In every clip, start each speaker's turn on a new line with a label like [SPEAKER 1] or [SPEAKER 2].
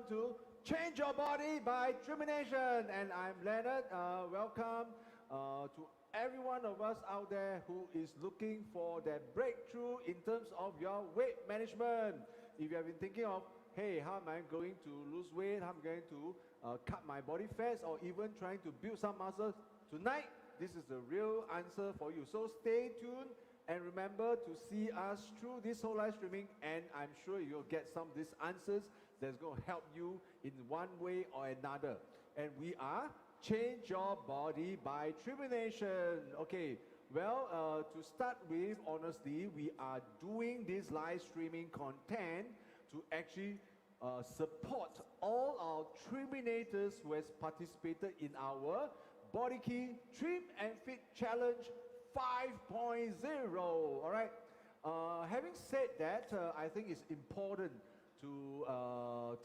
[SPEAKER 1] to Change Your Body by Termination. And I'm Leonard. Welcome to every one of us out there who is looking for that breakthrough in terms of your weight management. If you have been thinking of, hey, how am I going to lose weight? How am I going to cut my body fats, or even trying to build some muscle? Tonight, this is the real answer for you. So stay tuned and remember to see us through this whole live streaming, and I'm sure you'll get some of these answers that's going to help you in one way or another. And we are Change Your Body by Termination. Okay, well, to start with, honestly, we are doing this live streaming content to actually support all our Triminators who has participated in our Body Key Trim and Fit Challenge 5.0. All right. Having said that, I think it's important to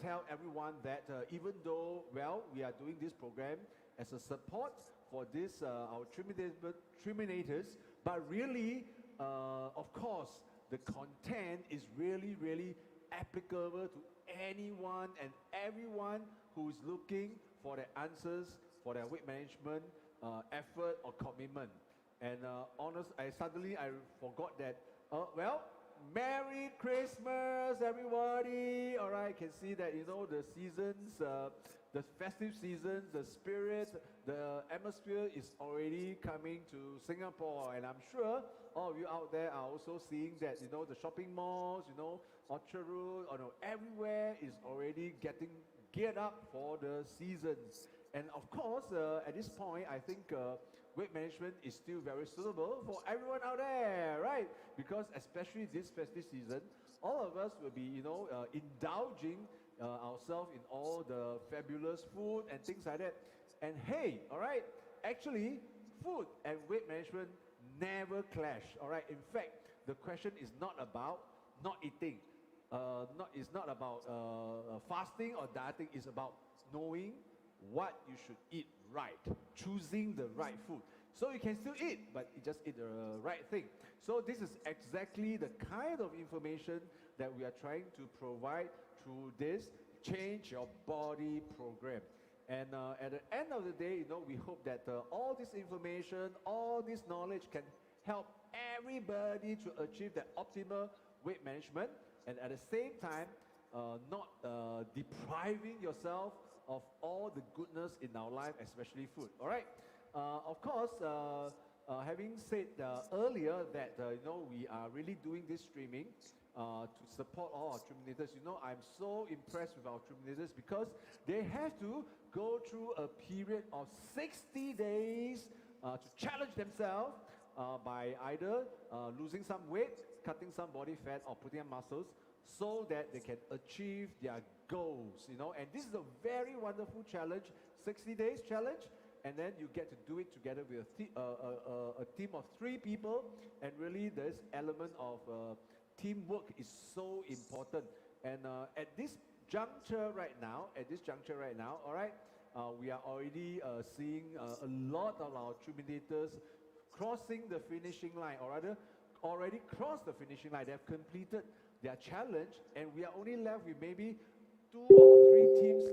[SPEAKER 1] tell everyone that even though, well, we are doing this program as a support for this our Triminators, but really, of course, the content is really applicable to anyone and everyone who is looking for the answers for their weight management effort or commitment. And I suddenly forgot that. Well, Merry Christmas, everybody! All right, can see that the seasons, the festive seasons, the spirit, the atmosphere is already coming to Singapore, and I'm sure all of you out there are also seeing that the shopping malls, Orchard Road, everywhere is already getting geared up for the seasons. And of course, at this point, I think weight management is still very suitable for everyone out there, right? Because especially this festive season, all of us will be, indulging ourselves in all the fabulous food and things like that. And hey, all right, actually, food and weight management never clash, all right? In fact, the question is not about not eating. It's not about fasting or dieting. It's about knowing what you should eat right, choosing the right food. So you can still eat, but you just eat the right thing. So this is exactly the kind of information that we are trying to provide through this Change Your Body program. And at the end of the day, we hope that all this information, all this knowledge can help everybody to achieve the optimal weight management, and at the same time, not depriving yourself of all the goodness in our life, especially food. All right. Of course, having said earlier that we are really doing this streaming to support all our Triminators. I'm so impressed with our Triminators because they have to go through a period of 60 days to challenge themselves by either losing some weight, cutting some body fat, or putting on muscles, so that they can achieve their goals, and this is a very wonderful challenge, 60 days challenge, and then you get to do it together with a team of 3 people, and really this element of teamwork is so important. And at this juncture right now, all right, we are already seeing a lot of our Triminators crossing the finishing line, or rather already crossed the finishing line. They have completed their challenge, and we are only left with maybe 2 or 3 teams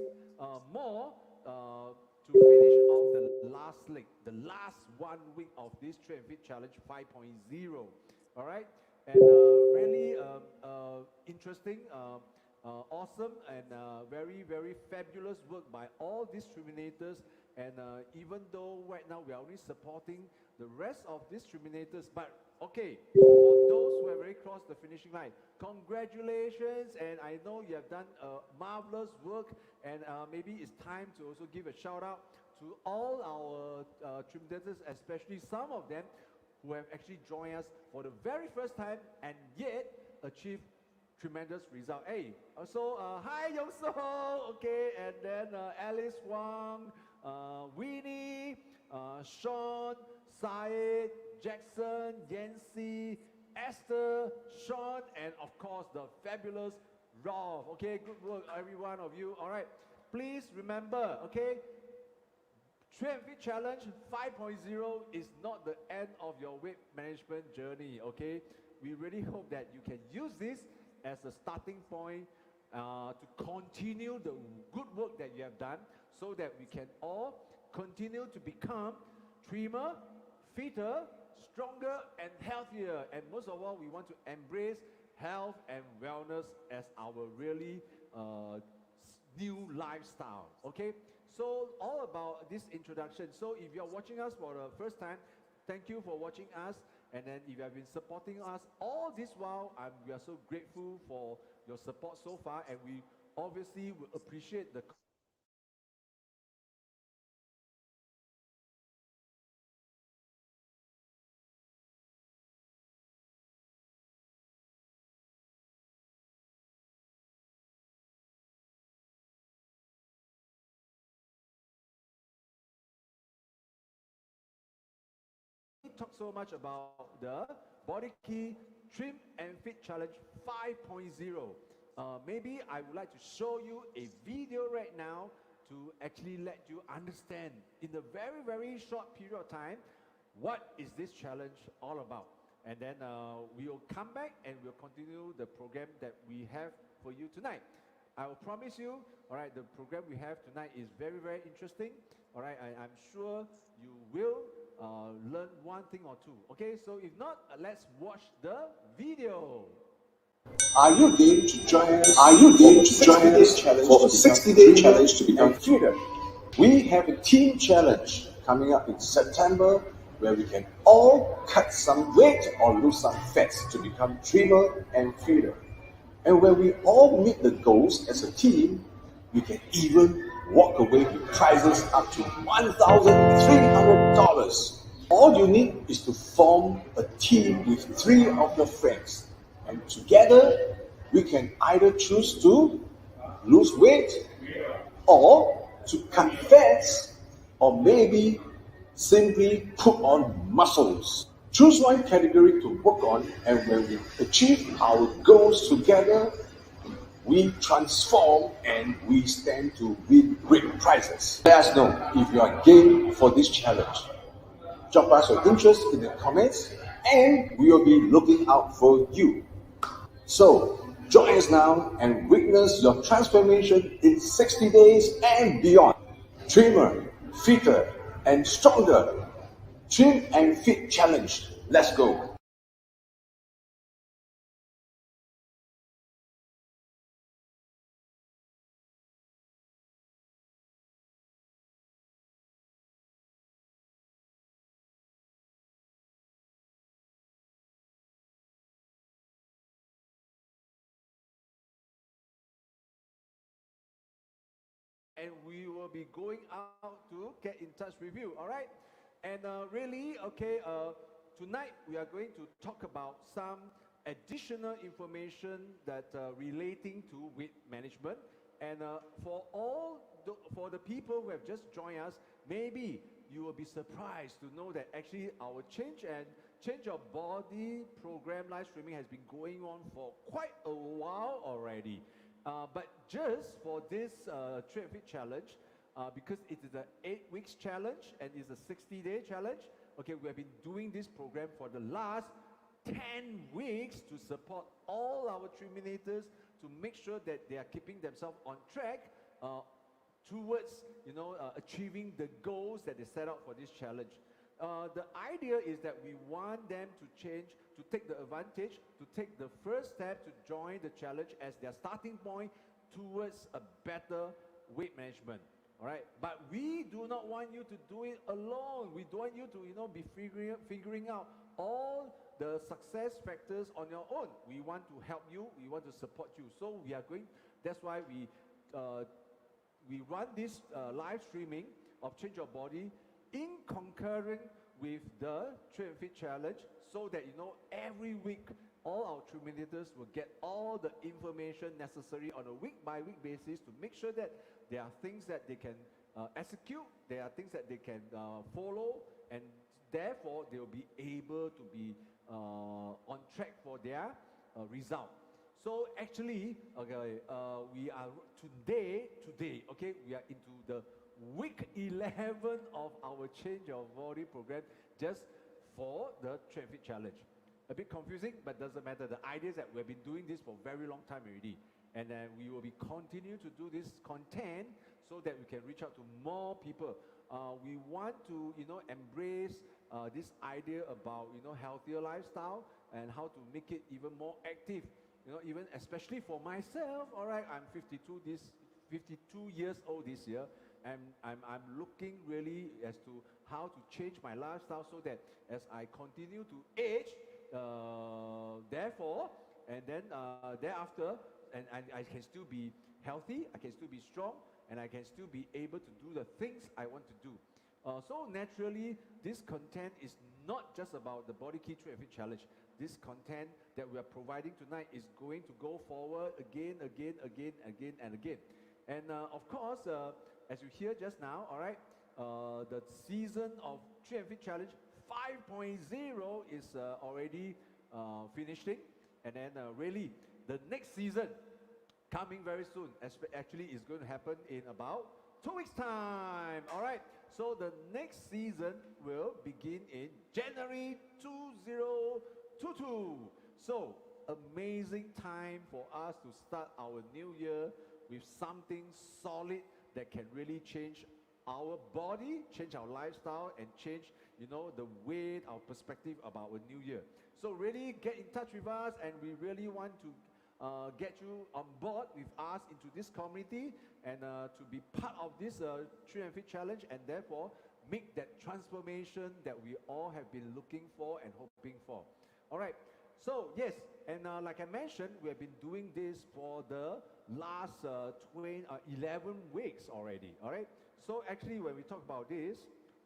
[SPEAKER 1] more to finish off the last leg, the last 1 week of this Train and Fit Challenge 5.0. All right, and really interesting, awesome, and very fabulous work by all these Triminators. And even though right now we are only supporting the rest of these Triminators, but okay, for those who have already crossed the finishing line, congratulations, and I know you have done marvelous work, and maybe it's time to also give a shout out to all our Triminators, especially some of them who have actually joined us for the very first time and yet achieved tremendous result. Hey, so hi Yong So, okay, and then Alice Wang, Winnie, Sean, Syed, Jackson, Yancy, Esther, Sean, and of course the fabulous Rolf. Okay, good work, every one of you. All right, please remember, okay, Train and Fit Challenge 5.0 is not the end of your weight management journey. Okay, we really hope that you can use this as a starting point to continue the good work that you have done so that we can all continue to become trimmer, fitter, stronger and healthier. And most of all, we want to embrace health and wellness as our really new lifestyle. Okay, so all about this introduction. So if you're watching us for the first time, thank you for watching us. And then if you have been supporting us all this while, we are so grateful for your support so far, and we obviously will appreciate the talk so much about the Body Key Trim and Fit Challenge 5.0. Maybe I would like to show you a video right now to actually let you understand in a very, very short period of time what is this challenge all about. And then we will come back and we'll continue the program that we have for you tonight. I will promise you, all right, the program we have tonight is very, very interesting. All right, I'm sure you will learn one thing or two. Okay, so if not, let's watch the video.
[SPEAKER 2] Are you game to join us? Are you game to join us for a 60-day challenge to become fitter? We have a team challenge coming up in September where we can all cut some weight or lose some fats to become trimmer and fitter. And when we all meet the goals as a team, we can even walk away with prizes up to $1,300. All you need is to form a team with 3 of your friends. And together, we can either choose to lose weight or to cut fats or maybe simply put on muscles. Choose one category to work on, and when we achieve our goals together, we transform and we stand to win great prizes. Let us know if you are game for this challenge. Drop us your interest in the comments and we will be looking out for you. So, join us now and witness your transformation in 60 days and beyond. Trimmer, fitter, and stronger. Trim and Fit Challenge. Let's go.
[SPEAKER 1] And we will be going out to get in touch with you, all right? And really, okay, tonight we are going to talk about some additional information that relating to weight management. And for the people who have just joined us, maybe you will be surprised to know that actually our Change Your Body program live streaming has been going on for quite a while already. But just for this Trim and Fit challenge, because it is an 8 weeks challenge and it's a 60-day challenge, okay, we have been doing this program for the last 10 weeks to support all our Triminators to make sure that they are keeping themselves on track towards, achieving the goals that they set out for this challenge. The idea is that we want them to change, to take the advantage, to take the first step to join the challenge as their starting point towards a better weight management. All right, but we do not want you to do it alone. We don't want you to, be figuring out all the success factors on your own. We want to help you. We want to support you. So we are going. That's why we run this live streaming of Change Your Body in concurrent with the Trim and Fit Challenge, so that every week all our Triminators will get all the information necessary on a week-by-week basis to make sure that there are things that they can execute, there are things that they can follow, and therefore they will be able to be on track for their result. So actually, okay, we are today, okay, we are into the week 11 of our Change Your Body program just for the Trim and Fit Challenge. A bit confusing, but doesn't matter. The idea is that we've been doing this for a very long time already. And then we will be continue to do this content so that we can reach out to more people. We want to, embrace this idea about, healthier lifestyle and how to make it even more active. Even especially for myself, all right, I'm 52 years old this year, and I'm looking really as to how to change my lifestyle so that as I continue to age, therefore, and then thereafter, and I can still be healthy, I can still be strong, and I can still be able to do the things I want to do. So naturally, this content is not just about the Body Key 3 and Fit Challenge. This content that we are providing tonight is going to go forward again, and again. And of course, as you hear just now, all right, the season of 3 and Fit Challenge 5.0 is already finishing. And then really, the next season coming very soon, actually is going to happen in about 2 weeks time. All right, so the next season will begin in January 2022. So amazing time for us to start our new year with something solid that can really change our body, change our lifestyle, and change, the way, our perspective about our new year. So really get in touch with us, and we really want to get you on board with us into this community and to be part of this 3 and Fit Challenge, and therefore make that transformation that we all have been looking for and hoping for. All right, so yes, and like I mentioned, we have been doing this for the last 11 weeks already. All right, so actually when we talk about this,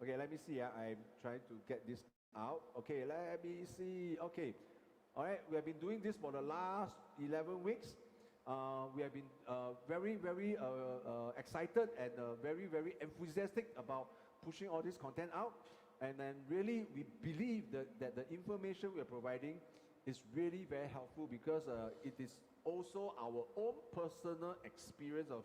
[SPEAKER 1] okay, let me see. I'm trying to get this out. Okay, let me see. Okay. All right, we have been doing this for the last 11 weeks. We have been very excited and very enthusiastic about pushing all this content out. And then really, we believe that the information we are providing is really very helpful because it is also our own personal experience of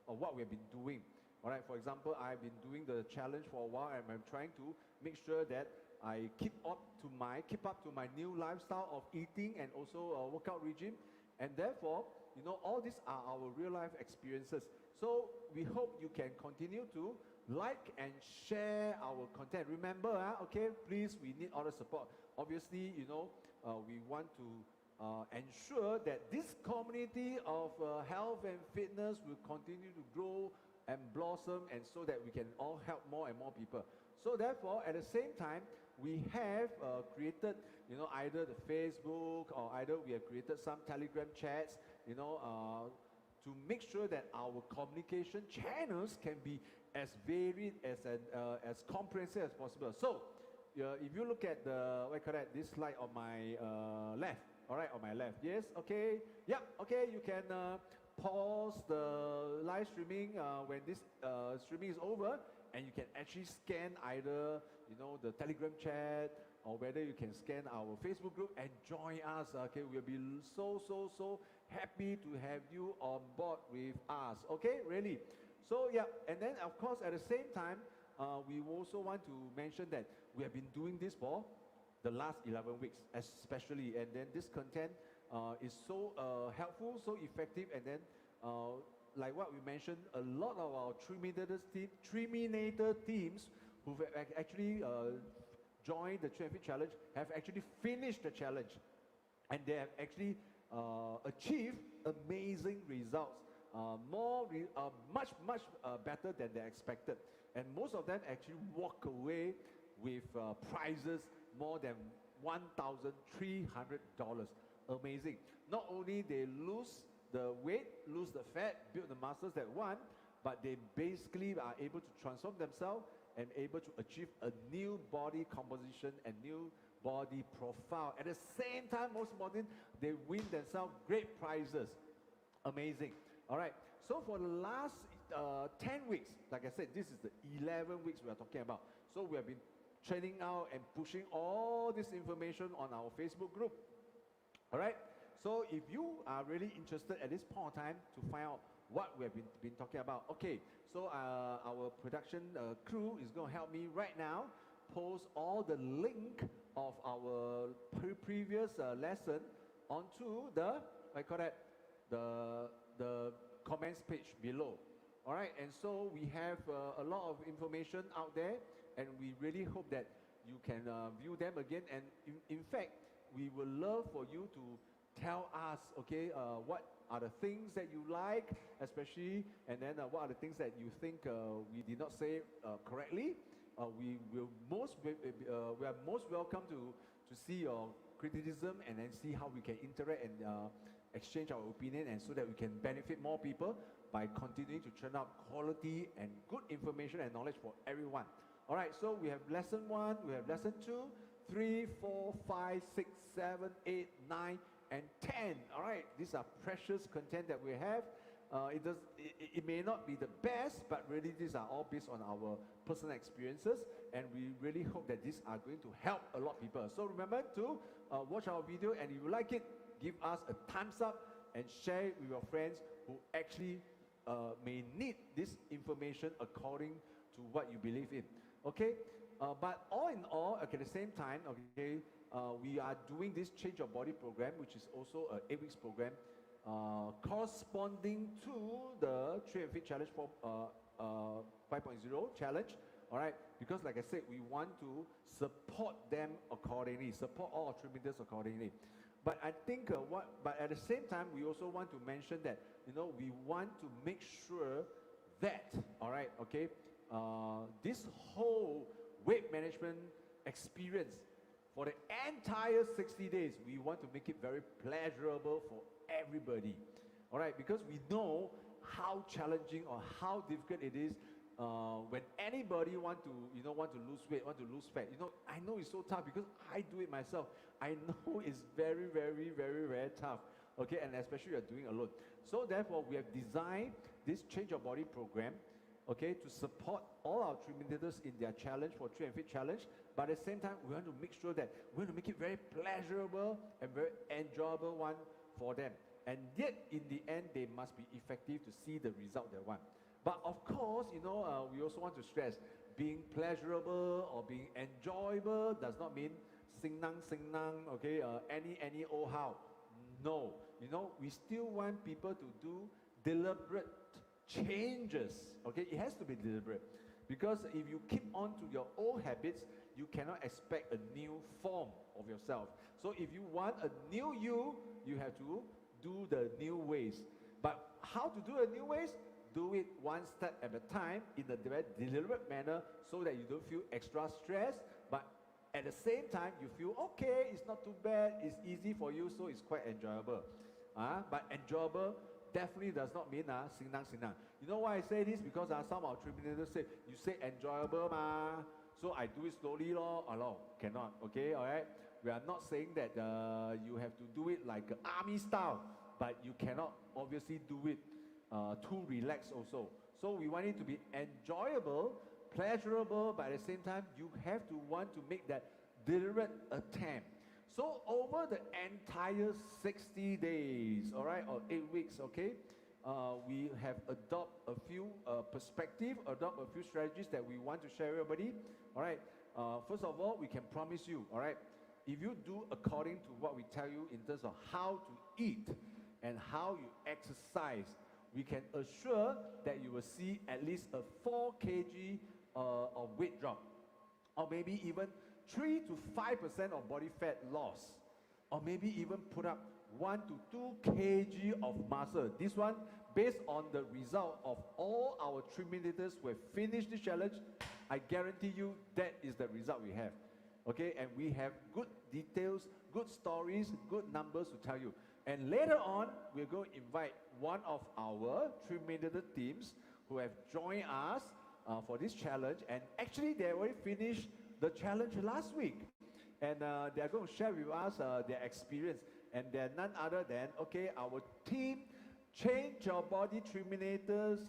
[SPEAKER 1] what we have been doing. All right, for example, I've been doing the challenge for a while, and I'm trying to make sure that I keep up to my new lifestyle of eating and also workout regime, and therefore, all these are our real life experiences. So we hope you can continue to like and share our content. Remember, okay, please, we need all the support. Obviously, we want to ensure that this community of health and fitness will continue to grow and blossom, and so that we can all help more and more people. So therefore, at the same time, we have created, either the Facebook, or either we have created some Telegram chats, to make sure that our communication channels can be as varied as comprehensive as possible. So, if you look at this slide on my left, all right, on my left, yes, okay, yeah, okay, you can pause the live streaming when this streaming is over, and you can actually scan either the Telegram chat, or whether you can scan our Facebook group and join us. Okay, we'll be so happy to have you on board with us. Okay, really. So yeah, and then of course at the same time, we also want to mention that we have been doing this for the last 11 weeks especially, and then this content is so helpful, so effective, and then like what we mentioned, a lot of our Triminator teams who have actually joined the 3 and Fit Challenge have actually finished the challenge, and they have actually achieved amazing results, much better than they expected, and most of them actually walk away with prizes more than $1,300. Amazing. Not only they lose the weight, lose the fat, build the muscles they want, but they basically are able to transform themselves and able to achieve a new body composition and new body profile. At the same time, most important, they win themselves great prizes. Amazing. All right. So for the last 10 weeks, like I said, this is the 11 weeks we are talking about. So we have been training out and pushing all this information on our Facebook group. All right. So if you are really interested at this point of time to find out what we have been talking about, okay, so our production crew is going to help me right now post all the link of our previous lesson onto the the comments page below. All right, and so we have a lot of information out there, and we really hope that you can view them again. And in fact, we would love for you to tell us, okay, what are the things that you like, especially, and then what are the things that you think we did not say correctly. We are most welcome to see your criticism and then see how we can interact and exchange our opinion, and so that we can benefit more people by continuing to churn out quality and good information and knowledge for everyone. All right, so we have lesson 1, we have lesson 2, 3, 4, 5, 6, 7, 8, 9, and 10. All right, these are precious content that we have. It may not be the best, but really these are all based on our personal experiences, and we really hope that these are going to help a lot of people. So remember to watch our video, and if you like it, give us a thumbs up and share it with your friends who actually may need this information according to what you believe in. Okay, but all in all, okay, at the same time, okay, we are doing this Change Your Body program, which is also an 8 weeks program, corresponding to the Train and Fit Challenge 5.0 challenge. All right, because like I said, we want to support them accordingly, support all our train leaders accordingly. But I think but at the same time, we also want to mention that, you know, we want to make sure that, all right, okay, this whole weight management experience for the entire 60 days, we want to make it very pleasurable for everybody. All right, because we know how challenging or how difficult it is when anybody want to lose weight, want to lose fat. You know, I know it's so tough because I do it myself. I know it's very, very, very, very tough. Okay, and especially you're doing alone. So therefore, we have designed this Change Your Body program, okay, to support all our TRIMINATORS in their challenge for Train and Fit Challenge. But at the same time, we want to make sure that we want to make it very pleasurable and very enjoyable one for them. And yet, in the end, they must be effective to see the result they want. But of course, you know, we also want to stress, being pleasurable or being enjoyable does not mean sing nang, okay, any old how. No, you know, we still want people to do deliberate changes, okay? It has to be deliberate, because if you keep on to your old habits, you cannot expect a new form of yourself. So if you want a new you, you have to do the new ways. But how to do the new ways? Do it one step at a time in a very deliberate manner, so that you don't feel extra stress, but at the same time you feel okay, it's not too bad, it's easy for you, so it's quite enjoyable. But enjoyable definitely does not mean sing nang. You know why I say this? Because some of our TRIMINATORS say, you say enjoyable ma, so I do it slowly lor. No, cannot, okay, all right? We are not saying that you have to do it like army style, but you cannot obviously do it too relaxed also. So we want it to be enjoyable, pleasurable, but at the same time, you have to want to make that deliberate attempt. So over the entire 60 days, all right, or 8 weeks, okay, we have adopt a few perspective, adopt a few strategies that we want to share with everybody. All right, first of all, we can promise you, all right, if you do according to what we tell you in terms of how to eat and how you exercise, we can assure that you will see at least a 4 kg of weight drop, or maybe even 3 to 5% of body fat loss, or maybe even put up 1 to 2 kg of muscle. This one, based on the result of all our TRIMINATORS who have finished this challenge, I guarantee you that is the result we have. Okay, and we have good details, good stories, good numbers to tell you. And later on, we're going to invite one of our TRIMINATOR teams who have joined us for this challenge. And actually, they already finished the challenge last week. And they are going to share with us their experience. And they're none other than, okay, our team, Change Your Body TRIMINATORS,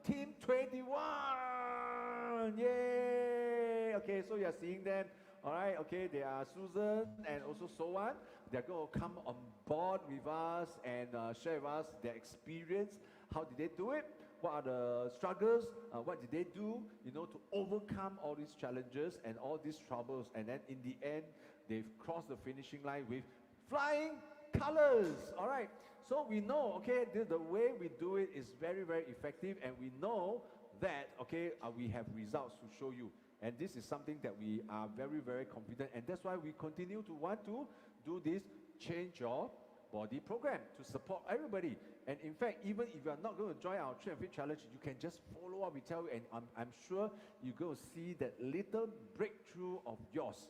[SPEAKER 1] Team 21. Yay! Okay, so you're seeing them. All right, okay, they are Susan and also Soan. They're going to come on board with us and share with us their experience. How did they do it? What are the struggles? What did they do, you know, to overcome all these challenges and all these troubles? And then in the end, they've crossed the finishing line with flying colors. All right. So we know, okay, the way we do it is very, very effective, and we know that, okay, we have results to show you. And this is something that we are very, very confident, and that's why we continue to want to do this Change Your Body program to support everybody. And in fact, even if you are not going to join our Train and Fit Challenge, you can just follow what we tell you, and I'm sure you're going to see that little breakthrough of yours,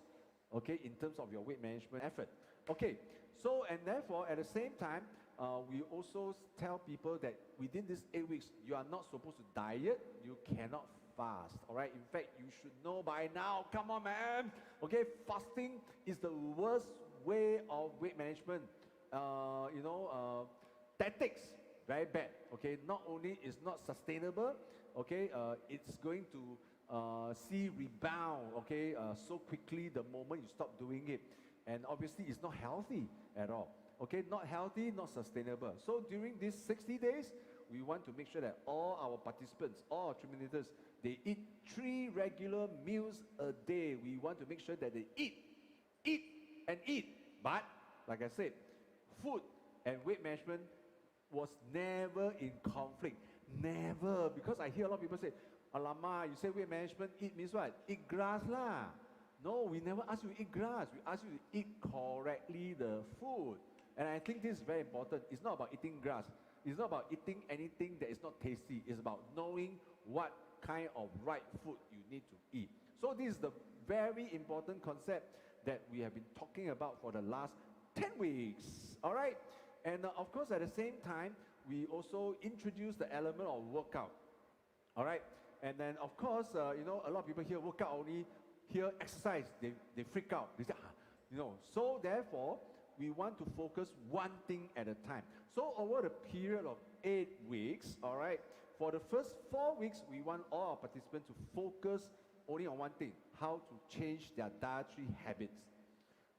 [SPEAKER 1] okay, in terms of your weight management effort. Okay, so and therefore, at the same time, we also tell people that within these 8 weeks, you are not supposed to diet, you cannot fast, all right? In fact, you should know by now, come on, man, okay, fasting is the worst way of weight management. Tactics, very bad, okay? Not only is not sustainable, okay, it's going to see rebound, okay, so quickly the moment you stop doing it. And obviously, it's not healthy at all, okay? Not healthy, not sustainable. So during these 60 days, we want to make sure that all our participants, all our Triminators, they eat 3 regular meals a day. We want to make sure that they eat, and eat. But, like I said, food and weight management was never in conflict. Never. Because I hear a lot of people say, Alama, you say weight management, eat means what? Eat grass lah. No, we never ask you to eat grass. We ask you to eat correctly the food. And I think this is very important. It's not about eating grass. It's not about eating anything that is not tasty. It's about knowing what kind of right food you need to eat. So this is the very important concept that we have been talking about for the last 10 weeks. All right? And of course, at the same time, we also introduce the element of workout. All right? And then, of course, a lot of people hear workout only, hear exercise, they freak out. They say, so therefore, we want to focus one thing at a time. So over the period of 8 weeks, all right, for the first 4 weeks, we want all our participants to focus only on one thing, how to change their dietary habits.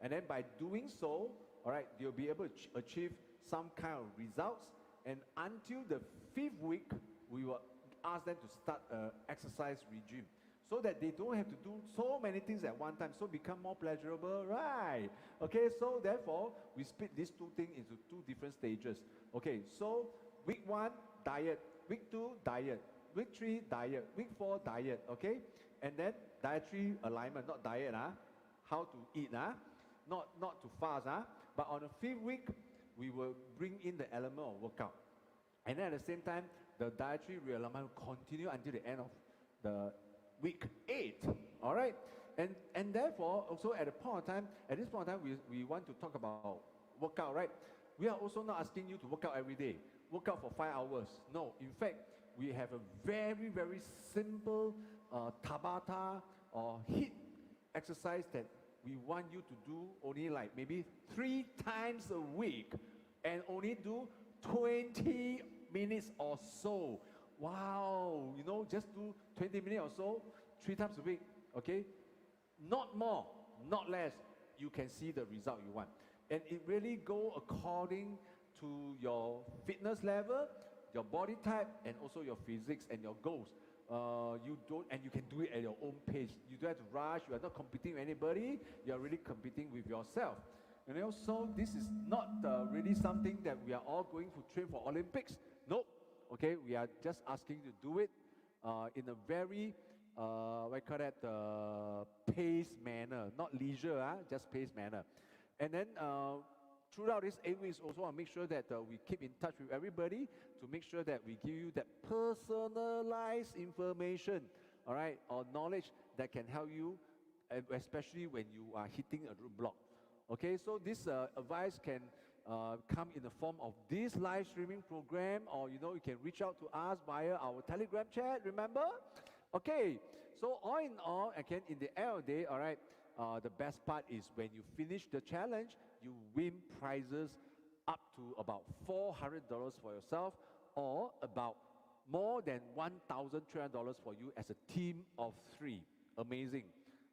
[SPEAKER 1] And then by doing so, all right, they'll be able to achieve some kind of results. And until the 5th week, we will ask them to start an exercise regime, so that they don't have to do so many things at one time, so become more pleasurable, right? Okay, so therefore, we split these 2 things into 2 different stages. Okay, so week 1, diet. Week 2, diet. Week 3, diet. Week 4, diet, okay? And then dietary alignment, not diet, how to eat, not to fast, but on the 5th week, we will bring in the element of workout. And then at the same time, the dietary realignment will continue until the end of the week 8, all right? And therefore, also at this point of time, we want to talk about workout, right? We are also not asking you to work out every day, work out for 5 hours. No, in fact, we have a very, very simple Tabata or HIIT exercise that we want you to do only like maybe 3 times a week, and only do 20 minutes or so. Wow, just do 20 minutes or so, 3 times a week, okay? Not more, not less. You can see the result you want. And it really go according to your fitness level, your body type, and also your physics and your goals. You can do it at your own pace. You don't have to rush. You are not competing with anybody. You are really competing with yourself. And also, this is not really something that we are all going to train for Olympics. Nope. Okay, we are just asking you to do it in a very, paced manner, not leisure, just paced manner. And then throughout these 8 weeks, also want to make sure that we keep in touch with everybody to make sure that we give you that personalized information, all right, or knowledge that can help you, especially when you are hitting a roadblock. Okay, so this advice can come in the form of this live streaming program, or you can reach out to us via our Telegram chat, remember? Okay, so all in all, again, in the end of the day, all right, the best part is when you finish the challenge, you win prizes up to about $400 for yourself, or about more than $1,300 for you as a team of 3. Amazing.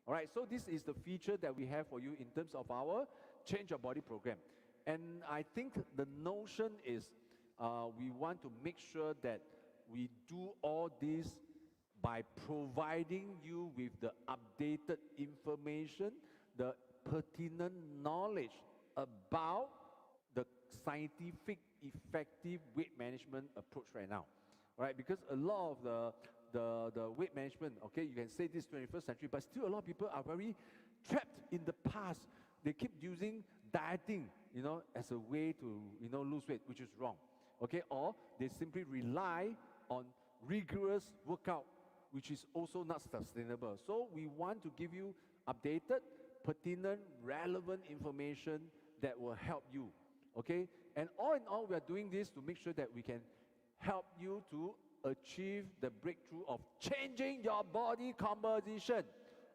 [SPEAKER 1] All right, so this is the feature that we have for you in terms of our Change Your Body program. And I think the notion is we want to make sure that we do all this by providing you with the updated information, the pertinent knowledge about the scientific effective weight management approach right now, right? Because a lot of the weight management, okay, you can say this 21st century, but still a lot of people are very trapped in the past. They keep using dieting, as a way to, lose weight, which is wrong, okay? Or they simply rely on rigorous workout, which is also not sustainable. So we want to give you updated, pertinent, relevant information that will help you, okay? And all in all, we are doing this to make sure that we can help you to achieve the breakthrough of changing your body composition,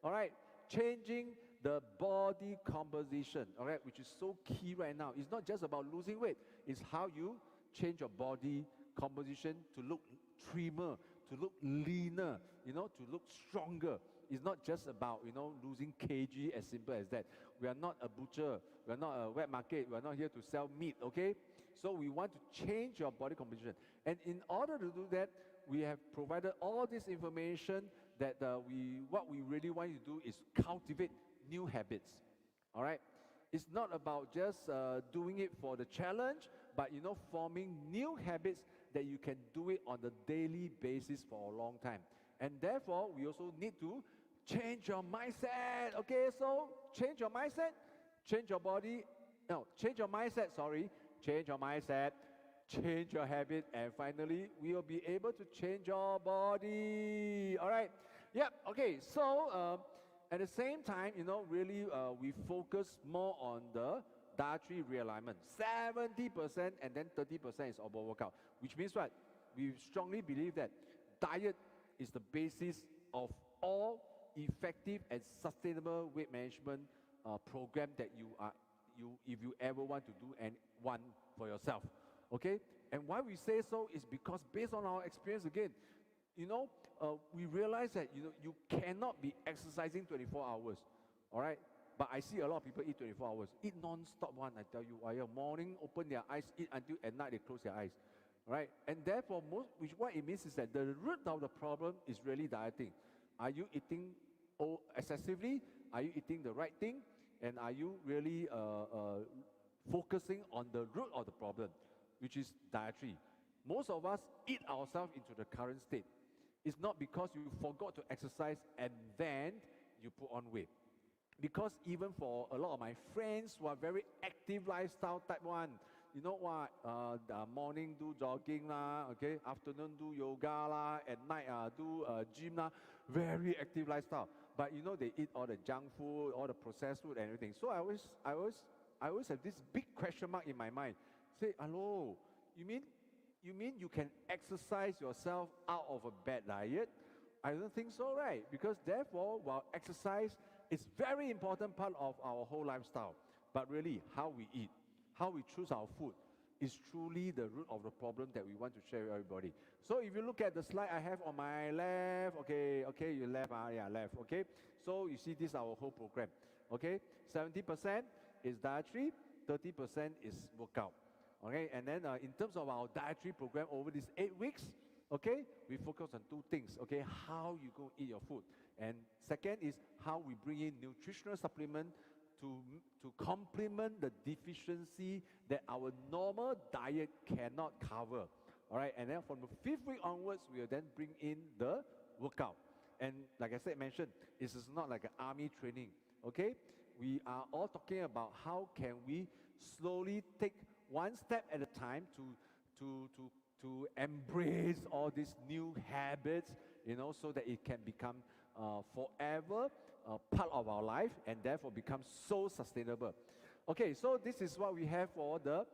[SPEAKER 1] all right? Changing the body composition, all right, which is so key right now. It's not just about losing weight, it's how you change your body composition to look trimmer, to look leaner, to look stronger. It's not just about, losing kg, as simple as that. We are not a butcher, we are not a wet market, we are not here to sell meat, okay? So we want to change your body composition. And in order to do that, we have provided all this information that what we really want you to do is cultivate new habits, all right? It's not about just doing it for the challenge, but forming new habits that you can do it on a daily basis for a long time. And therefore, we also need to change your mindset, okay? So change your mindset, change your body, no, change your mindset, sorry, change your mindset, change your habit, and finally, we will be able to change your body, all right? Yep, okay, so at the same time, really we focus more on the dietary realignment. 70% and then 30% is over workout, which means what? We strongly believe that diet is the basis of all effective and sustainable weight management program that if you ever want to do and one for yourself, okay? And why we say so is because based on our experience again, we realize that you cannot be exercising 24 hours, all right? But I see a lot of people eat 24 hours, eat non-stop one, I tell you. Morning, open their eyes, eat until at night they close their eyes, right? And therefore, what it means is that the root of the problem is really dieting. Are you eating excessively? Are you eating the right thing? And are you really focusing on the root of the problem, which is dietary? Most of us eat ourselves into the current state. It's not because you forgot to exercise and then you put on weight. Because even for a lot of my friends who are very active lifestyle type one, what? The morning do jogging lah, okay? Afternoon do yoga lah, at night do gym lah. Very active lifestyle. But they eat all the junk food, all the processed food and everything. So I always have this big question mark in my mind. Say, hello, you mean you can exercise yourself out of a bad diet? I don't think so, right? Because therefore, while exercise is very important part of our whole lifestyle, but really how we eat, how we choose our food is truly the root of the problem that we want to share with everybody. So if you look at the slide I have on my left, okay, you left, left, okay? So you see this is our whole program, okay? 70% is dietary, 30% is workout. Okay, and then in terms of our dietary program over these 8 weeks, okay, we focus on two things, okay, how you go eat your food. And second is how we bring in nutritional supplement to complement the deficiency that our normal diet cannot cover. All right, and then from the 5th week onwards, we will then bring in the workout. And like I mentioned, this is not like an army training, okay? We are all talking about how can we slowly take one step at a time to embrace all these new habits, so that it can become forever part of our life and therefore become so sustainable. Okay, so this is what we have for the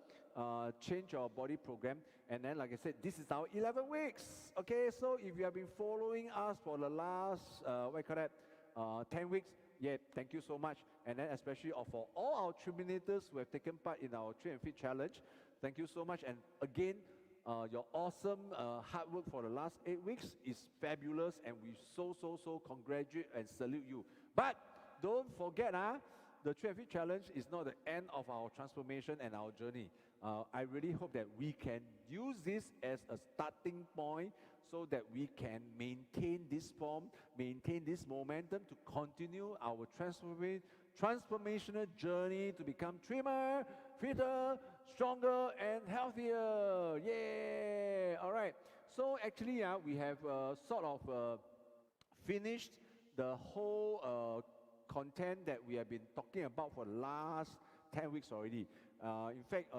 [SPEAKER 1] Change Your Body program. And then, like I said, this is our 11 weeks. Okay, so if you have been following us for the last, 10 weeks, yeah, thank you so much. And then especially for all our Triminators who have taken part in our Train and Fit Challenge, thank you so much. And again, your awesome hard work for the last 8 weeks is fabulous, and we so congratulate and salute you. But don't forget, the Train and Fit Challenge is not the end of our transformation and our journey. I really hope that we can use this as a starting point so that we can maintain this form, maintain this momentum to continue our transformational journey to become trimmer, fitter, stronger, and healthier. Yeah. All right. So actually, we have sort of finished the whole content that we have been talking about for the last 10 weeks already. In fact,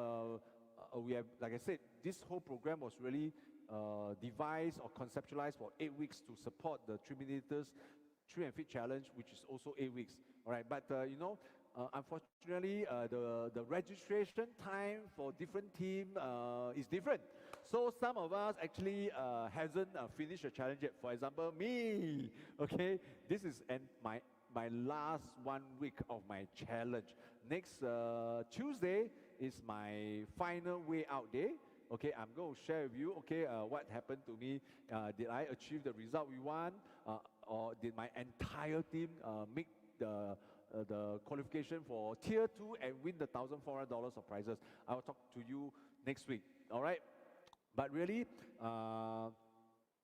[SPEAKER 1] we have, like I said, this whole program was really devised or conceptualized for 8 weeks to support the TRIMINATORS Train and Fit Challenge, which is also 8 weeks. All right, but unfortunately, the registration time for different team is different. So some of us actually hasn't finished the challenge yet. For example, me. Okay, this is my last 1 week of my challenge. Next Tuesday is my final way out day. Okay, I'm going to share with you, okay, what happened to me. Did I achieve the result we want? Or did my entire team make the qualification for Tier 2 and win the $1,400 of prizes? I will talk to you next week, all right? But really,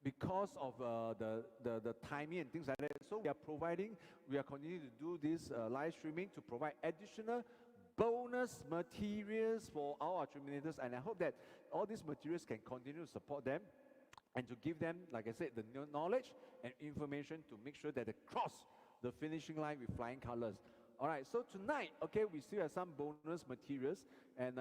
[SPEAKER 1] because of the timing and things like that, so we are continuing to do this live streaming to provide additional bonus materials for our TRIMINATORS, and I hope that all these materials can continue to support them and to give them, like I said, the knowledge and information to make sure that they cross the finishing line with flying colors. All right, so tonight, okay, we still have some bonus materials, and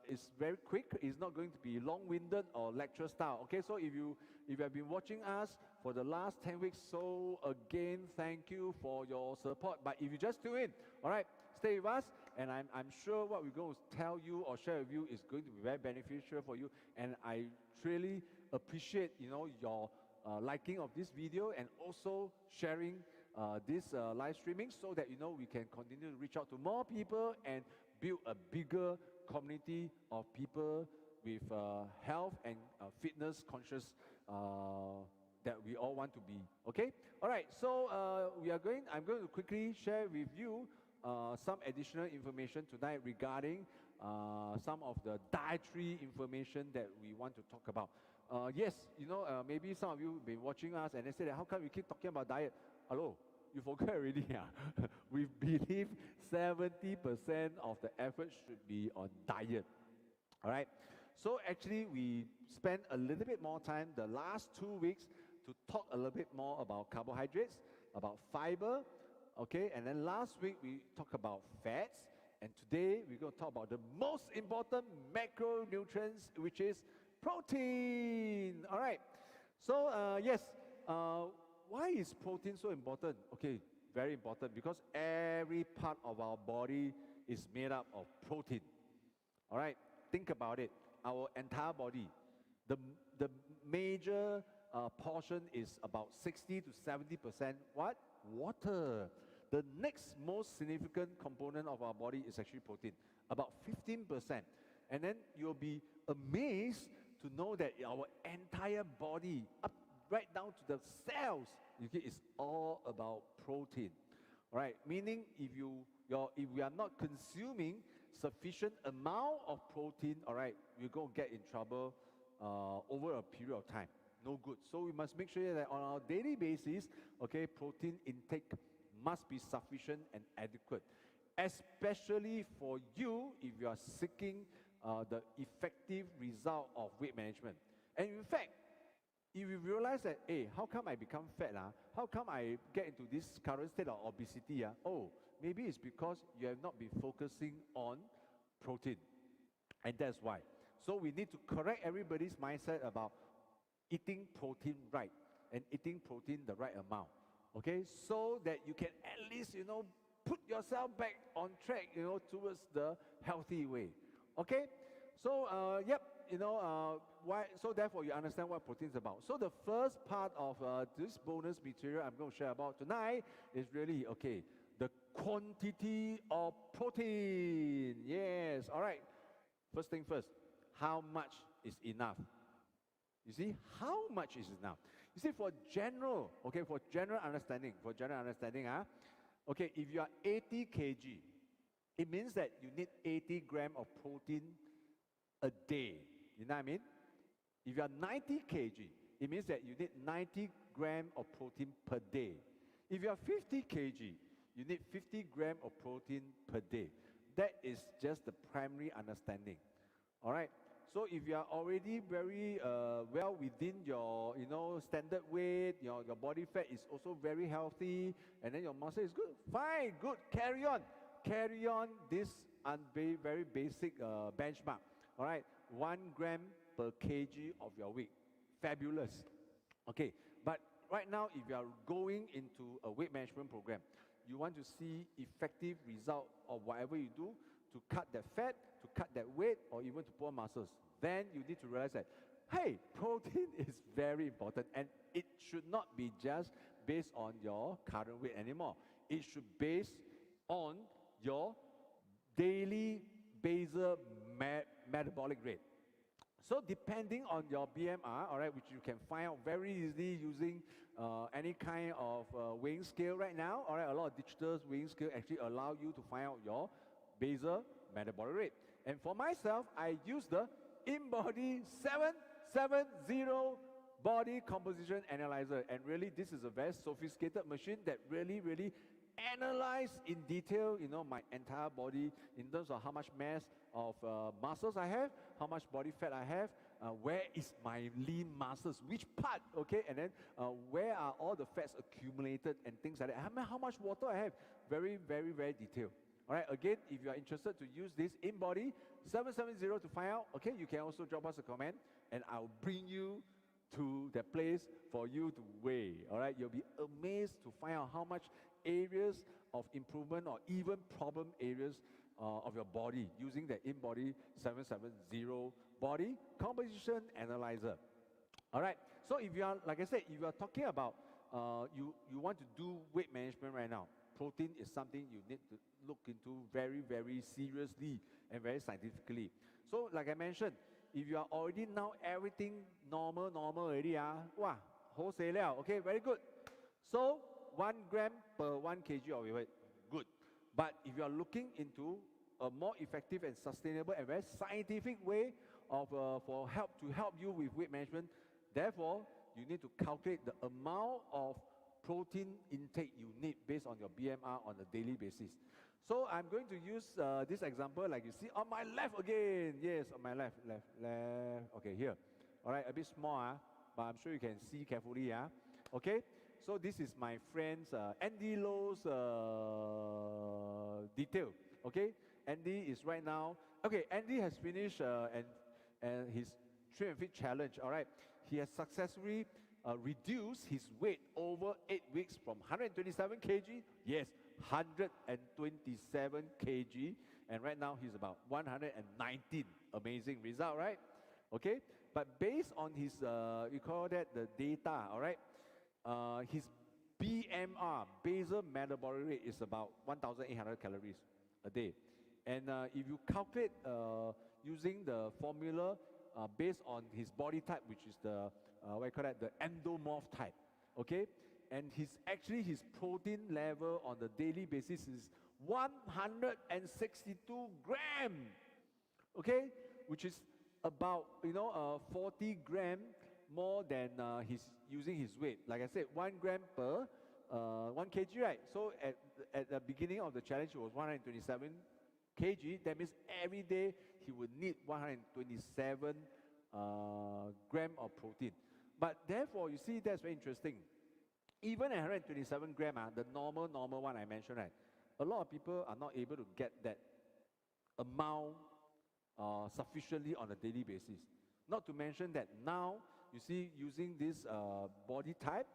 [SPEAKER 1] it's very quick. It's not going to be long-winded or lecture style. Okay, so if you have been watching us for the last 10 weeks, so again, thank you for your support. But if you just tune in, all right, stay with us, and I'm sure what we're going to tell you or share with you is going to be very beneficial for you. And I really appreciate, your liking of this video and also sharing this live streaming, so that we can continue to reach out to more people and build a bigger community of people with health and fitness conscious that we all want to be. Okay, all right, so I'm going to quickly share with you some additional information tonight regarding some of the dietary information that we want to talk about. Yes, maybe some of you have been watching us and they say that, how come we keep talking about diet? Hello, you forgot already? We believe 70% of the effort should be on diet. All right, so actually we spent a little bit more time the last 2 weeks to talk a little bit more about carbohydrates, about fiber, okay, and then last week we talked about fats, and today we're going to talk about the most important macronutrients, which is protein. All right, so yes, why is protein so important? Okay, very important, because every part of our body is made up of protein. All right, think about it. Our entire body, the major portion is about 60 to 70% what? Water. The next most significant component of our body is actually protein, about 15%. And then you'll be amazed to know that our entire body, up right down to the cells, is all about protein. All right, meaning if we are not consuming sufficient amount of protein, all right, we're going to get in trouble over a period of time. No good. So we must make sure that on our daily basis, okay, protein intake must be sufficient and adequate, especially for you if you are seeking the effective result of weight management. And in fact, if you realize that, hey, how come I become fat? How come I get into this current state of obesity? Oh, maybe it's because you have not been focusing on protein. And that's why. So we need to correct everybody's mindset about eating protein right and eating protein the right amount. Okay, so that you can at least, put yourself back on track, towards the healthy way. Okay, so yep, why? So therefore, you understand what protein is about. So the first part of this bonus material I'm going to share about tonight is really, okay, the quantity of protein. Yes, all right. First thing first, how much is enough? You see, how much is enough? You see, for general understanding, okay, if you are 80 kg, it means that you need 80 grams of protein a day. You know what I mean? If you are 90 kg, it means that you need 90 grams of protein per day. If you are 50 kg, you need 50 grams of protein per day. That is just the primary understanding. All right. So if you are already very well within your, standard weight, your body fat is also very healthy, and then your muscle is good, fine, good, carry on. Carry on this very basic benchmark. All right, 1 gram per kg of your weight. Fabulous. Okay, but right now, if you are going into a weight management program, you want to see effective result of whatever you do to cut that fat, to cut that weight, or even to put on muscles, then you need to realize that, hey, protein is very important, and it should not be just based on your current weight anymore. It should be based on your daily basal metabolic rate. So depending on your BMR, all right, which you can find out very easily using any kind of weighing scale right now, all right, a lot of digital weighing scale actually allow you to find out your basal metabolic rate. And for myself, I use the InBody 770 body composition analyzer. And really, this is a very sophisticated machine that really analyze in detail, my entire body in terms of how much mass of muscles I have, how much body fat I have, where is my lean muscles, which part, okay, and then where are all the fats accumulated and things like that. How much water I have, very detailed. All right, again, if you are interested to use this InBody 770 to find out, okay, you can also drop us a comment and I'll bring you to the place for you to weigh. All right, you'll be amazed to find out how much areas of improvement or even problem areas of your body using the InBody 770 body composition analyzer. All right, so if you are, like I said, if you are talking about you want to do weight management right now, protein is something you need to look into very seriously and very scientifically. So like I mentioned, if you are already now everything normal already, wow, wholesale liao, okay, very good. So 1 gram per 1 kg of your weight, good. But if you are looking into a more effective and sustainable and very scientific way of to help you with weight management, therefore you need to calculate the amount of protein intake you need based on your BMR on a daily basis. So I'm going to use this example like you see on my left again. Yes, on my left. Okay, here. All right, a bit small, but I'm sure you can see carefully. Okay, so this is my friend's Andy Lowe's detail. Okay, Andy is right now. Okay, Andy has finished and his Trim and Fit challenge. All right, he has successfully reduced his weight over 8 weeks from 127 kg. Yes, 127 kg, and right now he's about 119. Amazing result, right? Okay, but based on his we call that the data, all right, his BMR, basal metabolic rate, is about 1,800 calories a day. And if you calculate using the formula based on his body type, which is the what you call that, the endomorph type, okay, and his protein level on the daily basis is 162 gram, okay, which is about 40 gram more than he's using his weight. Like I said, 1 gram per 1 kg, right? So at the beginning of the challenge, it was 127 kg. That means every day he would need 127 gram of protein. But therefore, you see, that's very interesting. Even at 127 gram, the normal one I mentioned, right? A lot of people are not able to get that amount sufficiently on a daily basis. Not to mention that now, you see, using this body type,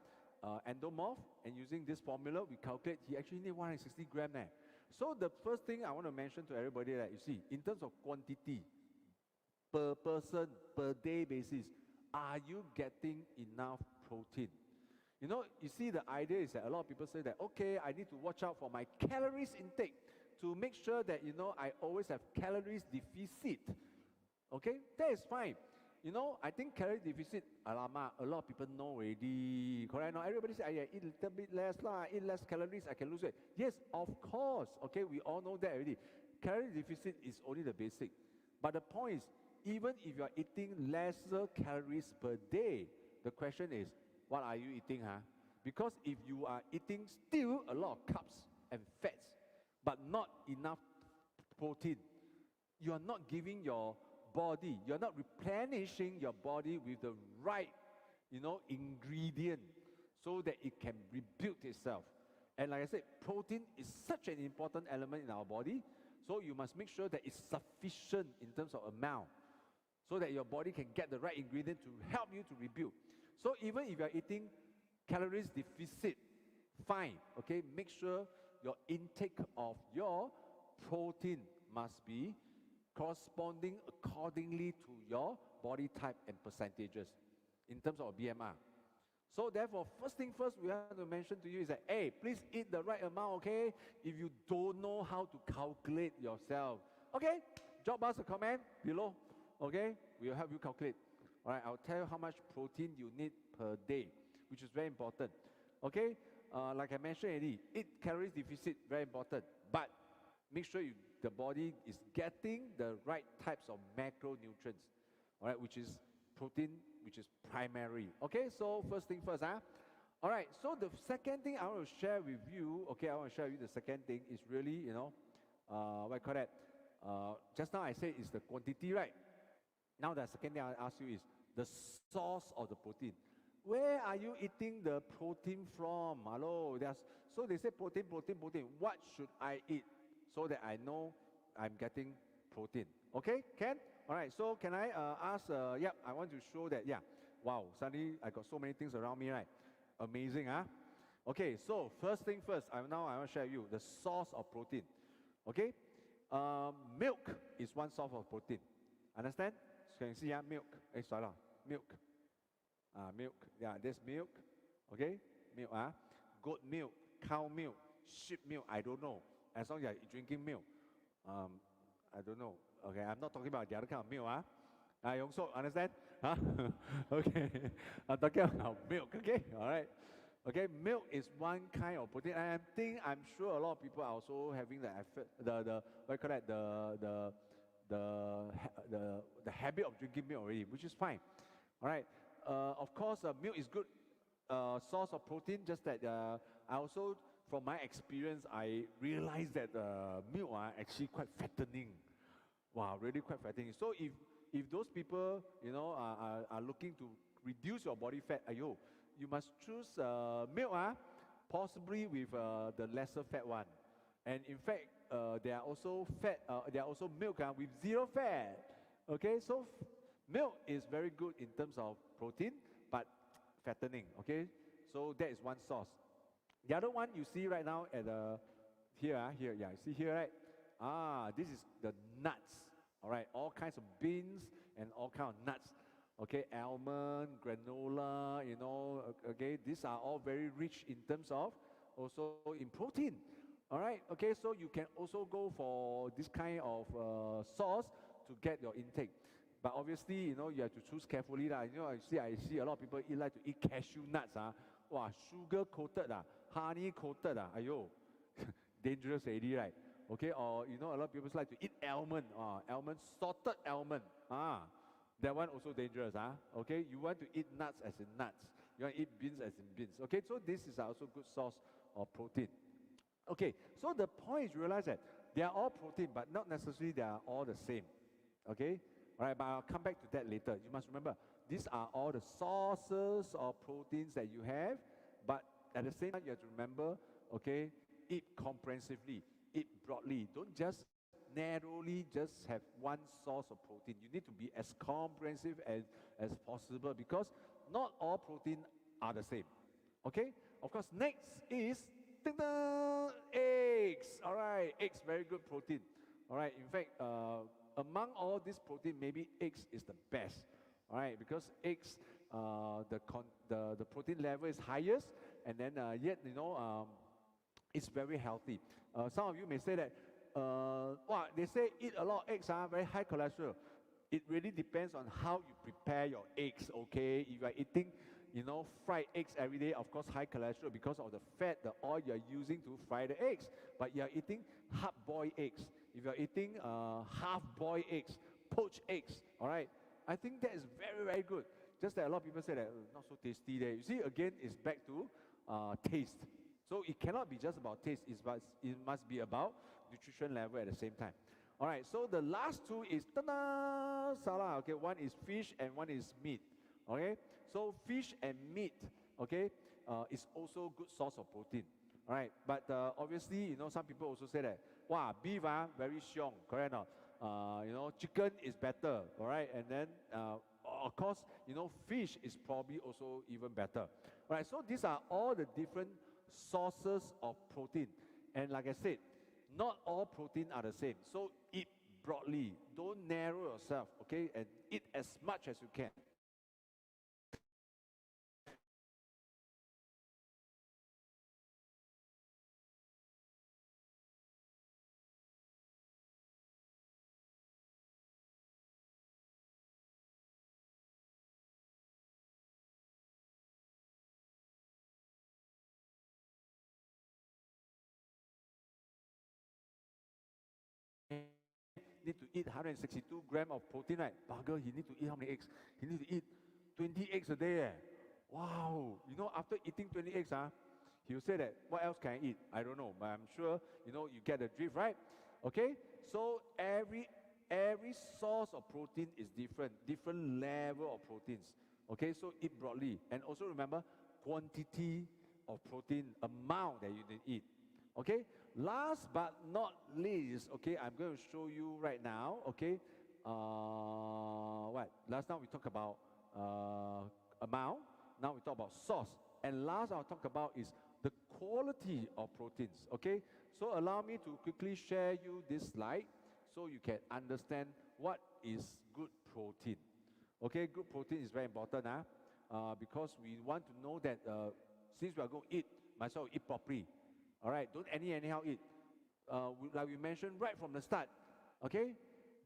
[SPEAKER 1] endomorph, and using this formula, we calculate he actually need 160 gram there. So the first thing I want to mention to everybody that you see, in terms of quantity, per person, per day basis, are you getting enough protein? You see, the idea is that a lot of people say that, okay, I need to watch out for my calories intake to make sure that, I always have calories deficit. Okay, that is fine. I think calorie deficit, alamak, a lot of people know already. Correct? Now, everybody say, eat a little bit less, eat less calories, I can lose weight. Yes, of course. Okay, we all know that already. Calorie deficit is only the basic. But the point is, even if you are eating lesser calories per day, the question is, what are you eating, Because if you are eating still a lot of carbs and fats, but not enough protein, you are not giving your body, you're not replenishing your body with the right, ingredient so that it can rebuild itself. And like I said, protein is such an important element in our body, so you must make sure that it's sufficient in terms of amount, so that your body can get the right ingredient to help you to rebuild. So even if you're eating calories deficit, fine, okay, make sure your intake of your protein must be corresponding accordingly to your body type and percentages in terms of BMR. So therefore, first thing first, we have to mention to you is that, hey, please eat the right amount, okay? If you don't know how to calculate yourself, okay, drop us a comment below, okay? We'll help you calculate. All right, I'll tell you how much protein you need per day, which is very important, okay? Like I mentioned already, eat calories deficit, very important, but make sure the body is getting the right types of macronutrients, all right, which is protein, which is primary. Okay, so first thing first, all right, so the second thing I want to share with you, okay, I want to share with you the second thing is really, what I call that, just now I said it's the quantity, right? Now the second thing I ask you is the source of the protein. Where are you eating the protein from? Hello, so they say protein. What should I eat so that I know I'm getting protein? Okay, can? All right, so can I ask, I want to show that, wow, suddenly I got so many things around me, right? Amazing, huh? Okay, so first thing first, I want to share with you the source of protein. Okay, milk is one source of protein. Understand? So you can see, milk. Milk. Milk. Yeah, there's milk. Okay, milk. Goat milk, cow milk, sheep milk. I don't know. As long as you're drinking milk, I don't know. Okay, I'm not talking about the other kind of milk. You also understand? Okay, I'm talking about milk. Okay, all right. Okay, milk is one kind of protein. And I'm sure a lot of people are also having the effort, the what you call that, the habit of drinking milk already, which is fine. All right. Of course, milk is good source of protein. Just that I also, from my experience, I realized that milk are actually quite fattening. Wow, really quite fattening. So if those people are looking to reduce your body fat, you must choose milk, possibly with the lesser fat one. And in fact, there are also milk with zero fat. Okay, so milk is very good in terms of protein, but fattening. Okay, so that is one source. The other one you see right now at here, you see here, right? This is the nuts. All right, all kinds of beans and all kinds of nuts. Okay, almond, granola, okay, these are all very rich in terms of also in protein. All right, okay, so you can also go for this kind of sauce to get your intake. But obviously, you have to choose carefully. I see a lot of people like to eat cashew nuts. Wow, sugar coated, honey coated. Ayo, dangerous already, right? Okay, or a lot of people like to eat almond, salted almond. That one also dangerous. Okay, you want to eat nuts as in nuts. You want to eat beans as in beans. Okay, so this is also good source of protein. Okay, so the point is realize that they are all protein, but not necessarily they are all the same. Okay, all right, but I'll come back to that later. You must remember, these are all the sources of proteins that you have, but at the same time, you have to remember, okay, eat comprehensively, eat broadly. Don't just narrowly just have one source of protein. You need to be as comprehensive as possible, because not all protein are the same. Okay, of course, next is eggs. All right, eggs, very good protein. All right, in fact, among all this protein, maybe eggs is the best. All right, because eggs, the protein level is highest, and then yet it's very healthy. Some of you may say that, they say eat a lot of eggs, very high cholesterol. It really depends on how you prepare your eggs. Okay, if you are eating fried eggs every day, of course high cholesterol because of the fat, the oil you are using to fry the eggs. But you are eating hard-boiled eggs. If you are eating half-boiled eggs, poached eggs, all right, I think that is very, very good. Just that a lot of people say that not so tasty there. You see, again, it's back to taste. So it cannot be just about taste. It must be about nutrition level at the same time. All right, so the last two is ta-da, salah. Okay, one is fish and one is meat. Okay, so fish and meat, okay, is also good source of protein. All right, but obviously, you know, some people also say that, wow, beef very xiong, correct or not? You know, chicken is better, all right, and then of course, you know, fish is probably also even better. All right, so these are all the different sources of protein, and like I said, not all protein are the same. So eat broadly, don't narrow yourself, okay, and eat as much as you can. Need to eat 162 grams of protein, right? Bugger, he need to eat how many eggs? He need to eat 20 eggs a day. Wow. You know, after eating 20 eggs, he'll say that, what else can I eat? I don't know, but I'm sure, you know, you get the drift, right? Okay? So every source of protein is different level of proteins. Okay, so eat broadly. And also remember, quantity of protein, amount that you need to eat. Okay, last but not least, okay, I'm going to show you right now, okay, what? Last time we talked about amount, now we talk about source, and last I'll talk about is the quality of proteins, okay? So allow me to quickly share you this slide so you can understand what is good protein. Okay, good protein is very important, because we want to know that since we are going to eat, might as well eat properly. All right, don't anyhow eat. Like we mentioned right from the start, okay?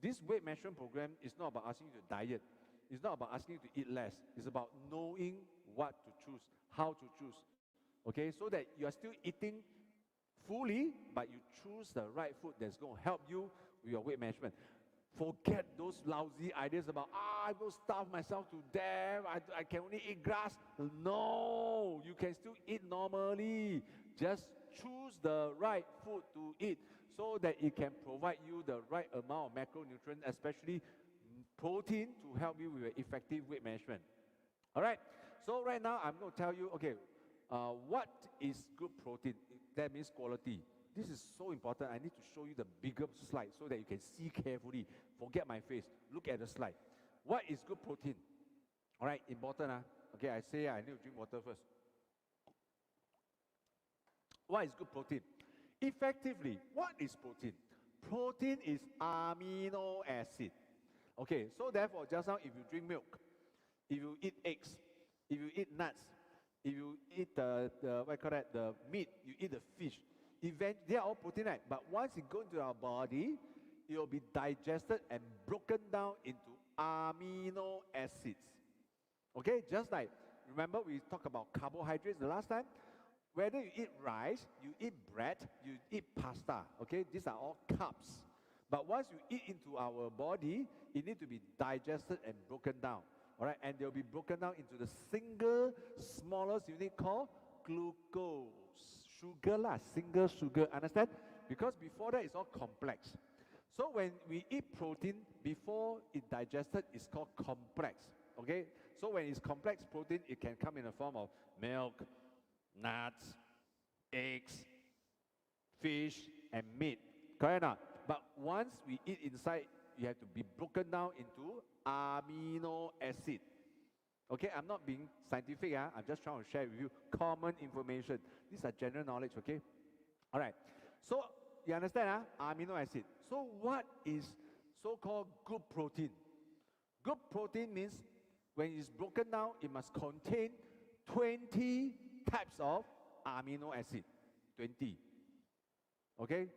[SPEAKER 1] This weight management program is not about asking you to diet. It's not about asking you to eat less. It's about knowing what to choose, how to choose, okay? So that you are still eating fully, but you choose the right food that's going to help you with your weight management. Forget those lousy ideas about, I will starve myself to death, I can only eat grass. No, you can still eat normally. Just choose the right food to eat so that it can provide you the right amount of macronutrients, especially protein, to help you with effective weight management. All right, so right now I'm going to tell you, okay, what is good protein? That means quality. This is so important. I need to show you the bigger slide so that you can see carefully. Forget my face. Look at the slide. What is good protein? All right, important. Okay, I say I need to drink water first. What is good protein? Effectively, what is protein? Protein is amino acid. Okay, so therefore, just now if you drink milk, if you eat eggs, if you eat nuts, if you eat the what you call that, the meat, you eat the fish, they are all protein, right? But once it goes into our body, it will be digested and broken down into amino acids. Okay, just like, remember we talked about carbohydrates the last time? Whether you eat rice, you eat bread, you eat pasta, okay? These are all carbs. But once you eat into our body, it needs to be digested and broken down. All right, and they'll be broken down into the single smallest unit called glucose. Sugar lah, single sugar, understand? Because before that, it's all complex. So when we eat protein, before it digested, it's called complex, okay? So when it's complex protein, it can come in the form of milk, nuts, eggs, fish, and meat, correct or not? But once we eat inside, you have to be broken down into amino acid. Okay, I'm not being scientific, I'm just trying to share with you common information. These are general knowledge, okay? All right, so you understand, amino acid. So what is so-called good protein? Good protein means when it's broken down, it must contain 20 types of amino acid. 20. Okay?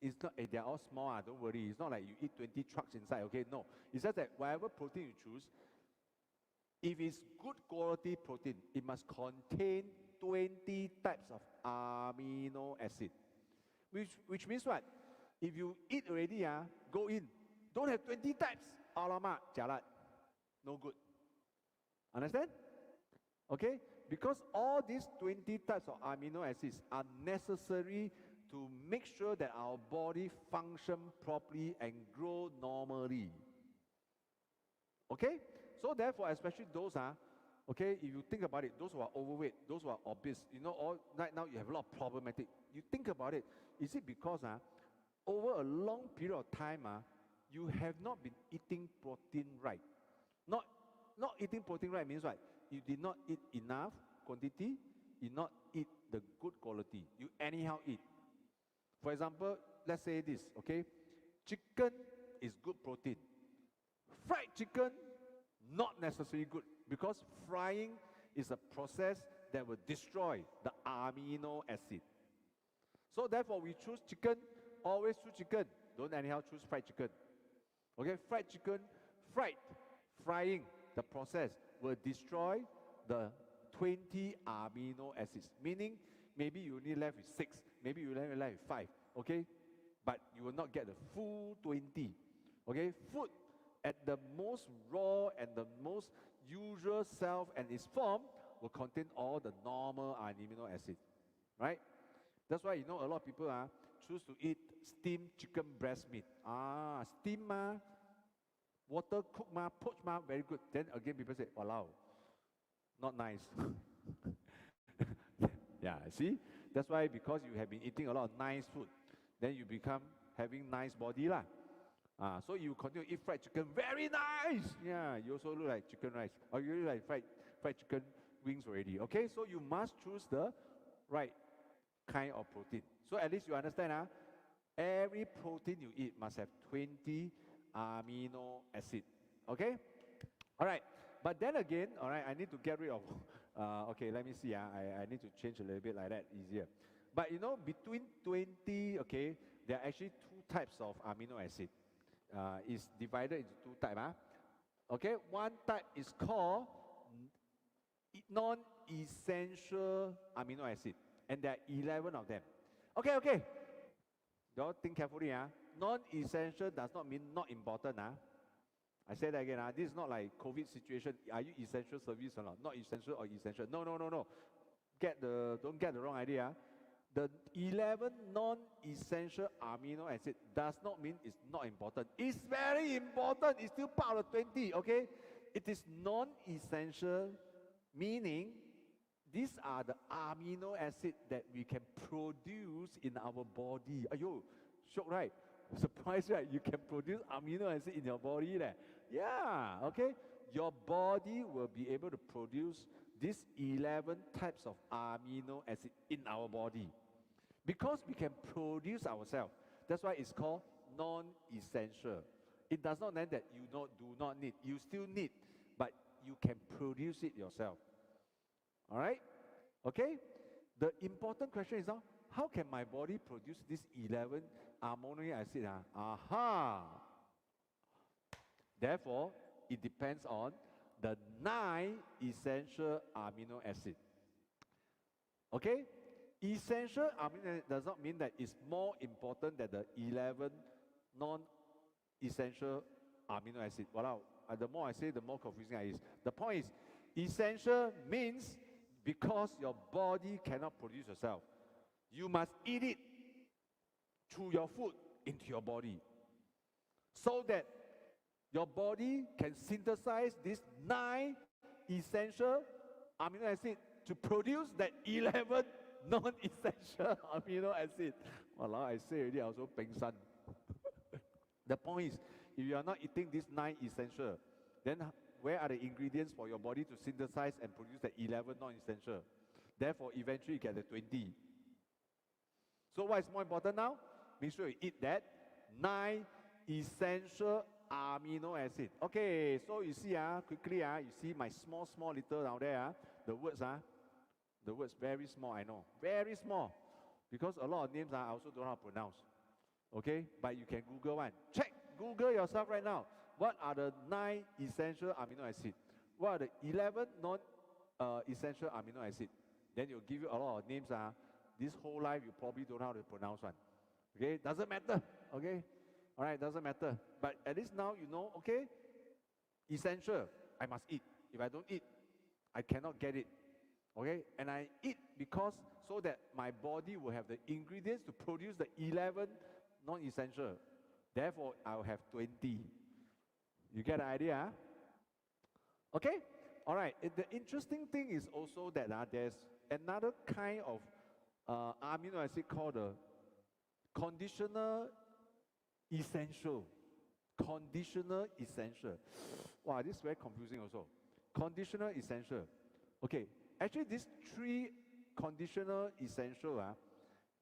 [SPEAKER 1] It's not, they're all small, don't worry. It's not like you eat 20 trucks inside, okay? No. It's just that whatever protein you choose, if it's good quality protein, it must contain 20 types of amino acid. Which means what? If you eat already, go in. Don't have 20 types. Alamak, jalat. No good. Understand? Okay? Because all these 20 types of amino acids are necessary to make sure that our body function properly and grow normally. Okay? So therefore, especially those okay, if you think about it, those who are overweight, those who are obese, you know, all right now you have a lot of problematic. You think about it, is it because over a long period of time you have not been eating protein right? Not eating protein right means what? You did not eat enough quantity, you did not eat the good quality. You anyhow eat. For example, let's say this, okay? Chicken is good protein. Fried chicken, not necessarily good, because frying is a process that will destroy the amino acid. So therefore, we choose chicken, always choose chicken. Don't anyhow choose fried chicken. Okay, fried chicken, frying, the process will destroy the 20 amino acids. Meaning, maybe you only left with 6, maybe you only left with 5, okay? But you will not get the full 20. Okay, food at the most raw and the most usual self and its form will contain all the normal amino acids, right? That's why you know a lot of people choose to eat steamed chicken breast meat. Steam water cook poach very good. Then again people say, walao, not nice. Yeah, see? That's why because you have been eating a lot of nice food, then you become having nice body lah. So you continue to eat fried chicken, very nice. Yeah, you also look like chicken rice, or you look like fried chicken wings already. Okay, so you must choose the right kind of protein. So at least you understand every protein you eat must have 20 amino acid. Okay, all right. But then again, all right, I need to get rid of. Okay, let me see. I need to change a little bit like that, easier. But you know, between 20, okay, there are actually 2 types of amino acid. Is divided into 2 types. Okay, one type is called non-essential amino acid, and there are 11 of them. Okay. Don't think carefully. Non-essential does not mean not important. I say that again. This is not like COVID situation. Are you essential service or not? Not essential or essential? No. Don't get the wrong idea. The 11 non-essential amino acid does not mean it's not important. It's very important. It's still part of the 20, okay? It is non-essential, meaning these are the amino acid that we can produce in our body. Ayo, shock, right? Surprised, right? You can produce amino acid in your body. Yeah, okay? Your body will be able to produce these 11 types of amino acid in our body. Because we can produce ourselves. That's why it's called non-essential. It does not mean that you do not need. You still need, but you can produce it yourself. All right? Okay? The important question is now, how can my body produce this 11 amino acid? Aha! Therefore, it depends on the 9 essential amino acid. Okay? Essential amino acid does not mean that it's more important than the 11 non-essential amino acid. Wow, the more I say, the more confusing it is. The point is, essential means because your body cannot produce yourself, you must eat it through your food into your body, so that your body can synthesize these 9 essential amino acid to produce that 11 non-essential amino acid. Walao, I say already, I also pengsan. The point is, if you are not eating these 9 essential, then where are the ingredients for your body to synthesize and produce the 11 non-essential? Therefore, eventually you get the 20. So what is more important now? Make sure you eat that 9 essential amino acid. Okay, so you see quickly you see my small little down there the words very small, I know, very small, because a lot of names I also don't know how to pronounce. Okay, but you can Google one. Google yourself right now. What are the 9 essential amino acid? What are the 11 non-essential amino acid? Then you'll give you a lot of names. This whole life you probably don't know how to pronounce one. Okay, doesn't matter. Okay, all right, doesn't matter. But at least now you know. Okay, essential, I must eat. If I don't eat, I cannot get it. Okay, and I eat because so that my body will have the ingredients to produce the 11 non-essential. Therefore, I'll have 20. You get the idea? Huh? Okay, all right. The interesting thing is also that there's another kind of amino acid called the conditional essential. Conditional essential. Wow, this is very confusing also. Conditional essential. Okay, actually these three conditional essential,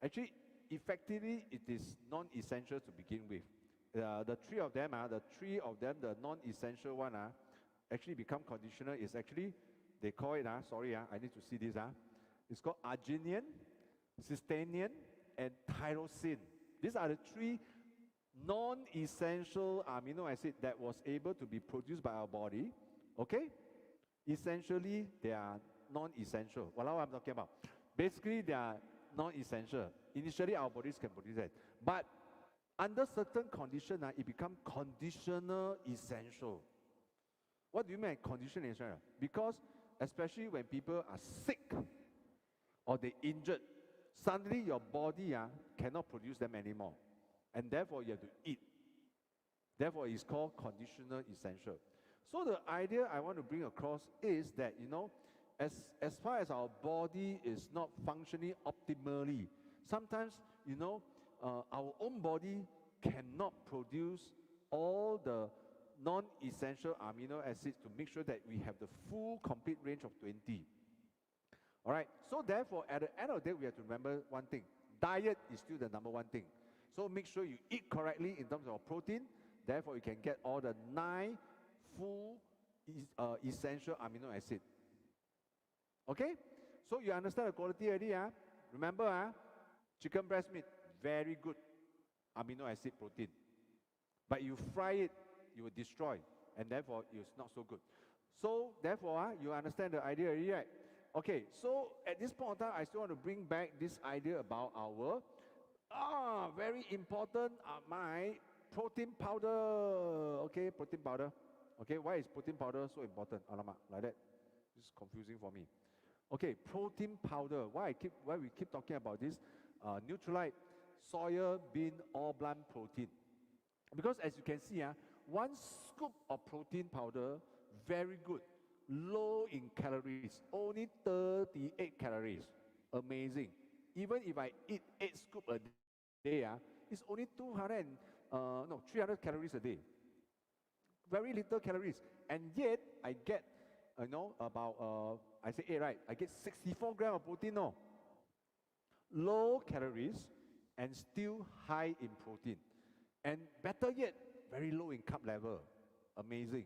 [SPEAKER 1] actually effectively it is non-essential to begin with. The three of them, the non-essential one, actually become conditional is actually, they call it, sorry, I need to see this, it's called arginine, cysteine, and tyrosine. These are the three non-essential amino acid that was able to be produced by our body. Okay, essentially they are non-essential. What I'm talking about, basically they are non-essential. Initially our bodies can produce that, but under certain condition, it becomes conditional essential. What do you mean conditional essential? Because especially when people are sick or they injured, suddenly your body cannot produce them anymore, and therefore you have to eat. Therefore it's called conditional essential. So the idea I want to bring across is that, as far as our body is not functioning optimally, sometimes, our own body cannot produce all the non-essential amino acids to make sure that we have the full complete range of 20. All right, so therefore at the end of the day we have to remember one thing: diet is still the number one thing. So make sure you eat correctly in terms of protein, therefore you can get all the 9 full essential amino acid. Okay, so you understand the quality already. Remember, chicken breast meat, very good amino acid protein, but you fry it, you will destroy, and therefore it's not so good. So therefore you understand the idea already, right? Okay, so at this point in time I still want to bring back this idea about our very important, my protein powder. Okay, protein powder. Okay, why is protein powder so important? Alamak, like that, this is confusing for me. Okay, protein powder. Why we keep talking about this Neutralite soya bean all plant protein? Because as you can see, 1 scoop of protein powder, very good, low in calories, only 38 calories. Amazing. Even if I eat 8 scoops a day, it's only 300 calories a day. Very little calories, and yet I get, about I say 8, right? I get 64 grams of protein. No, low calories and still high in protein, and better yet, very low in carb level. Amazing.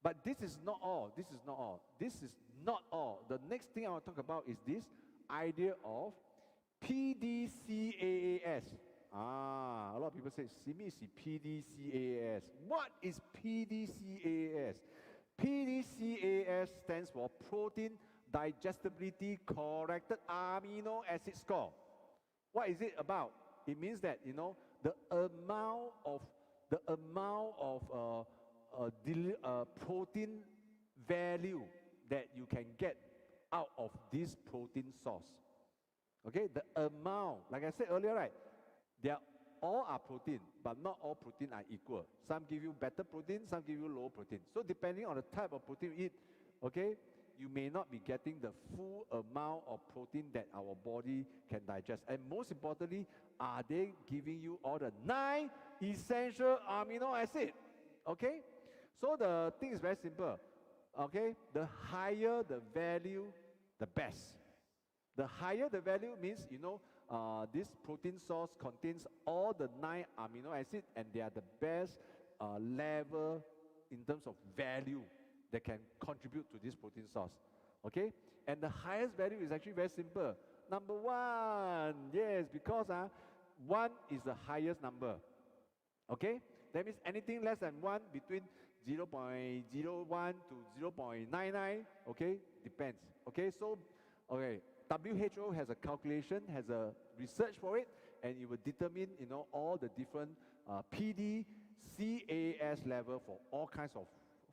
[SPEAKER 1] But this is not all. This is not all. This is not all. The next thing I want to talk about is this idea of PDCAAS. A lot of people say, Simi, PDCAAS. What is PDCAAS? PDCAAS stands for Protein Digestibility Corrected Amino Acid Score. What is it about? It means that, the amount of protein value that you can get out of this protein source. Okay, the amount, like I said earlier, right? All are protein, but not all protein are equal. Some give you better protein, some give you low protein. So depending on the type of protein you eat, okay, you may not be getting the full amount of protein that our body can digest. And most importantly, are they giving you all the 9 essential amino acids? Okay, so the thing is very simple. Okay, the higher the value, the best. The higher the value means, this protein source contains all the 9 amino acids, and they are the best level in terms of value that can contribute to this protein source. Okay, and the highest value is actually very simple. Number 1, yes, because 1 is the highest number. Okay, that means anything less than 1, between 0.01 to 0.99, okay, depends. Okay, so, okay, WHO has a calculation, has a research for it, and it will determine, all the different PDCAAS level for all kinds of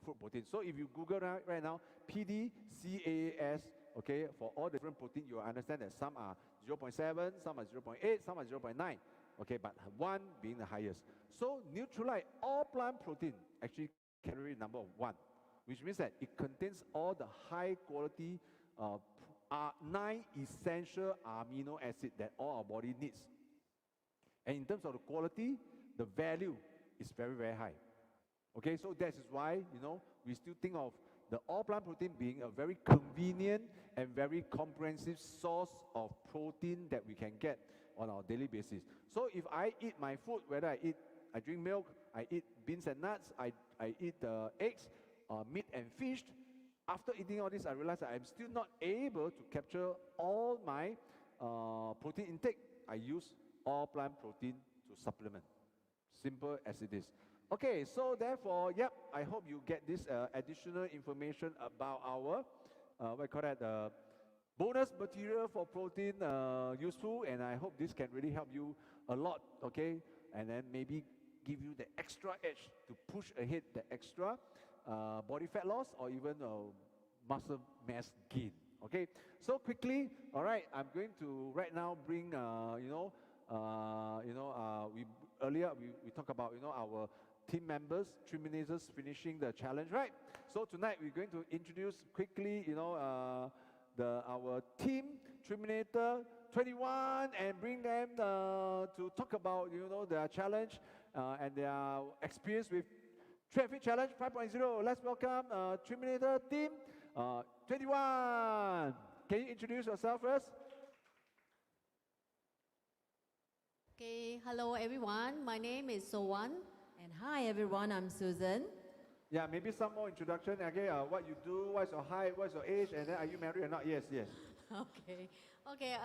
[SPEAKER 1] food protein. So if you Google right now, PDCAAS, okay, for all the different protein, you understand that some are 0.7, some are 0.8, some are 0.9, okay, but 1 being the highest. So Nutrilite, all plant protein, actually carry a number of 1, which means that it contains all the high quality 9 essential amino acids that all our body needs. And in terms of the quality, the value is very, very high. Okay, so that is why, you know, we still think of the all plant protein being a very convenient and very comprehensive source of protein that we can get on our daily basis. So if I eat my food, whether I drink milk, I eat beans and nuts, I eat eggs, meat and fish, after eating all this, I realize that I'm still not able to capture all my protein intake. I use all plant protein to supplement. Simple as it is. Okay, so therefore, yep, I hope you get this additional information about our, what I call that, bonus material for protein useful, and I hope this can really help you a lot, okay? And then maybe give you the extra edge to push ahead the extra body fat loss or even muscle mass gain, okay? So quickly, all right, I'm going to right now bring, earlier we talked about, our team members, TRIMINATORS finishing the challenge, right? So tonight we're going to introduce quickly, our team, TRIMINATOR 21, and bring them to talk about, their challenge and their experience with Traffic Challenge 5.0. Let's welcome TRIMINATOR team 21. Can you introduce yourself first?
[SPEAKER 3] Okay, hello everyone. My name is Sowan. And hi everyone, I'm Susan.
[SPEAKER 1] Yeah, maybe some more introduction. Okay, what you do, what's your height, what's your age, and then are you married or not? Yes, yes.
[SPEAKER 3] Okay.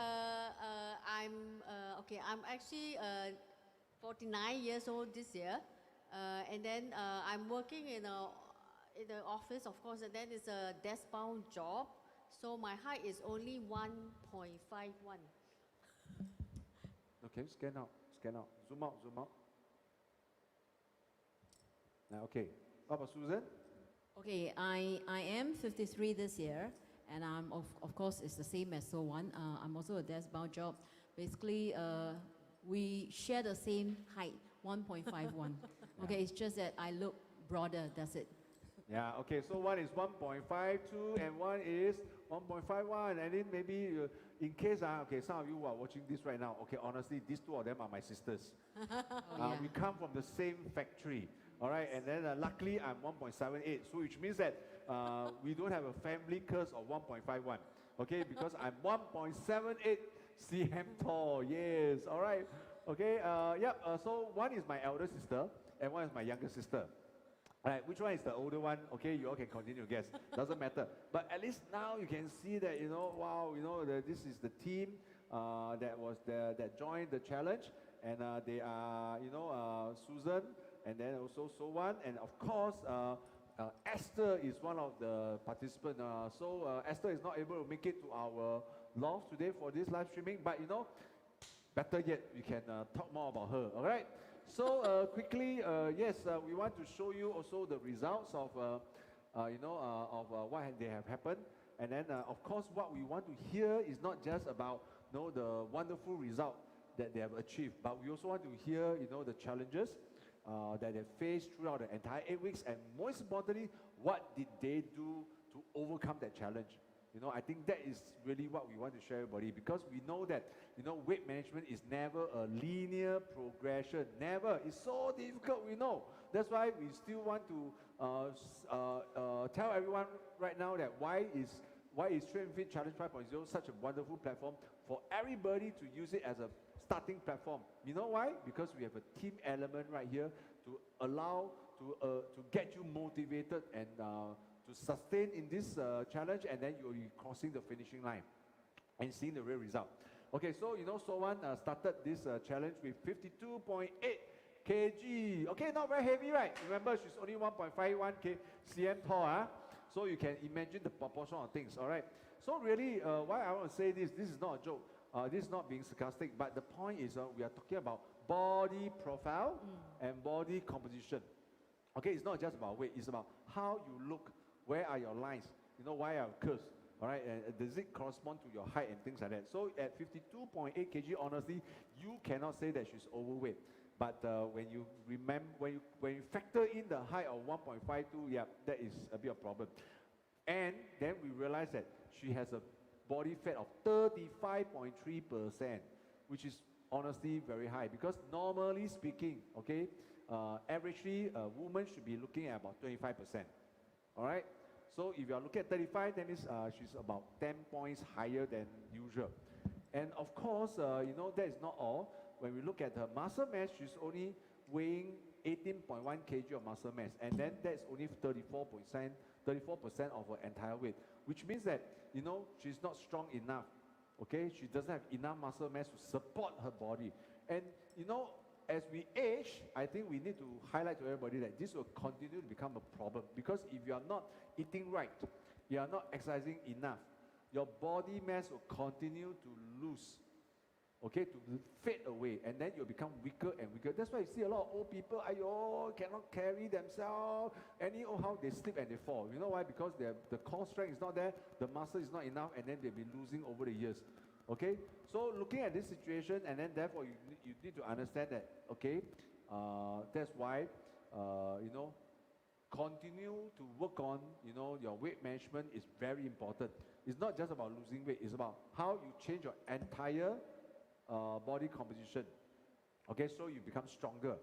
[SPEAKER 3] I'm actually 49 years old this year, and then I'm working in the office, of course, and then it's a desk-bound job. So my height is only 1.51.
[SPEAKER 1] Okay, scan out, zoom out. Okay, how about Susan?
[SPEAKER 4] Okay, I am 53 this year, and I'm of course it's the same as Sowan. I'm also a desk-bound job. Basically, we share the same height, 1.51. Okay, it's just that I look broader. That's it.
[SPEAKER 1] Yeah. Okay. So one is 1.52 and one is 1.51, and then maybe in case some of you who are watching this right now. Okay, honestly, these two of them are my sisters. We come from the same factory. All right, and then luckily I'm 1.78, so which means that we don't have a family curse of 1.51, okay, because I'm 1.78 cm tall, yes, all right, okay, so one is my elder sister and one is my younger sister. All right, which one is the older one? Okay, you all can continue to guess, doesn't matter, but at least now you can see that, wow, this is the team that joined the challenge, and they are, Susan, and then also Sowan, and of course, Esther is one of the participants. Esther is not able to make it to our loft today for this live streaming, but better yet, we can talk more about her, all right? So quickly, yes, we want to show you also the results of, what they have happened. And then, of course, what we want to hear is not just about, the wonderful result that they have achieved, but we also want to hear, the challenges that they faced throughout the entire 8 weeks, and most importantly, what did they do to overcome that challenge? I think that is really what we want to share everybody, because we know that, weight management is never a linear progression, never. It's so difficult, we know. That's why we still want to tell everyone right now that why is Train Fit Challenge 5.0 such a wonderful platform for everybody to use it as a starting platform. You know why? Because we have a team element right here to allow to get you motivated and to sustain in this challenge, and then you'll be crossing the finishing line and seeing the real result. Okay, so Sowan started this challenge with 52.8 kg. Okay, not very heavy, right? Remember, she's only 1.51 cm tall, huh? So you can imagine the proportion of things, all right? So really, why I want to say this is not a joke. This is not being sarcastic, but the point is we are talking about body profile and body composition. Okay, it's not just about weight, it's about how you look, where are your lines, why are your curves, All right, and does it correspond to your height and things like that? So at 52.8 kg, honestly, you cannot say that she's overweight. But when you factor in the height of 1.52, yeah, that is a bit of a problem. And then we realize that she has a body fat of 35.3%, which is honestly very high, because normally speaking, okay, averagely a woman should be looking at about 25%. All right, so if you are looking at 35, that means she's about 10 points higher than usual. And of course, you know, that is not all. When we look at her muscle mass, she's only weighing 18.1 kg of muscle mass, and then that's only 34% of her entire weight, which means that, you know, she's not strong enough. Okay, she doesn't have enough muscle mass to support her body. And you know, as we age, I think we need to highlight to everybody that this will continue to become a problem, because if you are not eating right, you are not exercising enough, your body mass will continue to lose, okay, to fade away, and then you'll become weaker and weaker. That's why you see a lot of old people, ayo, cannot carry themselves, anyhow they slip and they fall. You know why? Because the core strength is not there, the muscle is not enough, and then they'll be losing over the years. Okay, so looking at this situation, and then therefore you need to understand that, okay, that's why, you know, continue to work on, you know, your weight management is very important. It's not just about losing weight, it's about how you change your entire body composition. Okay, so you become stronger.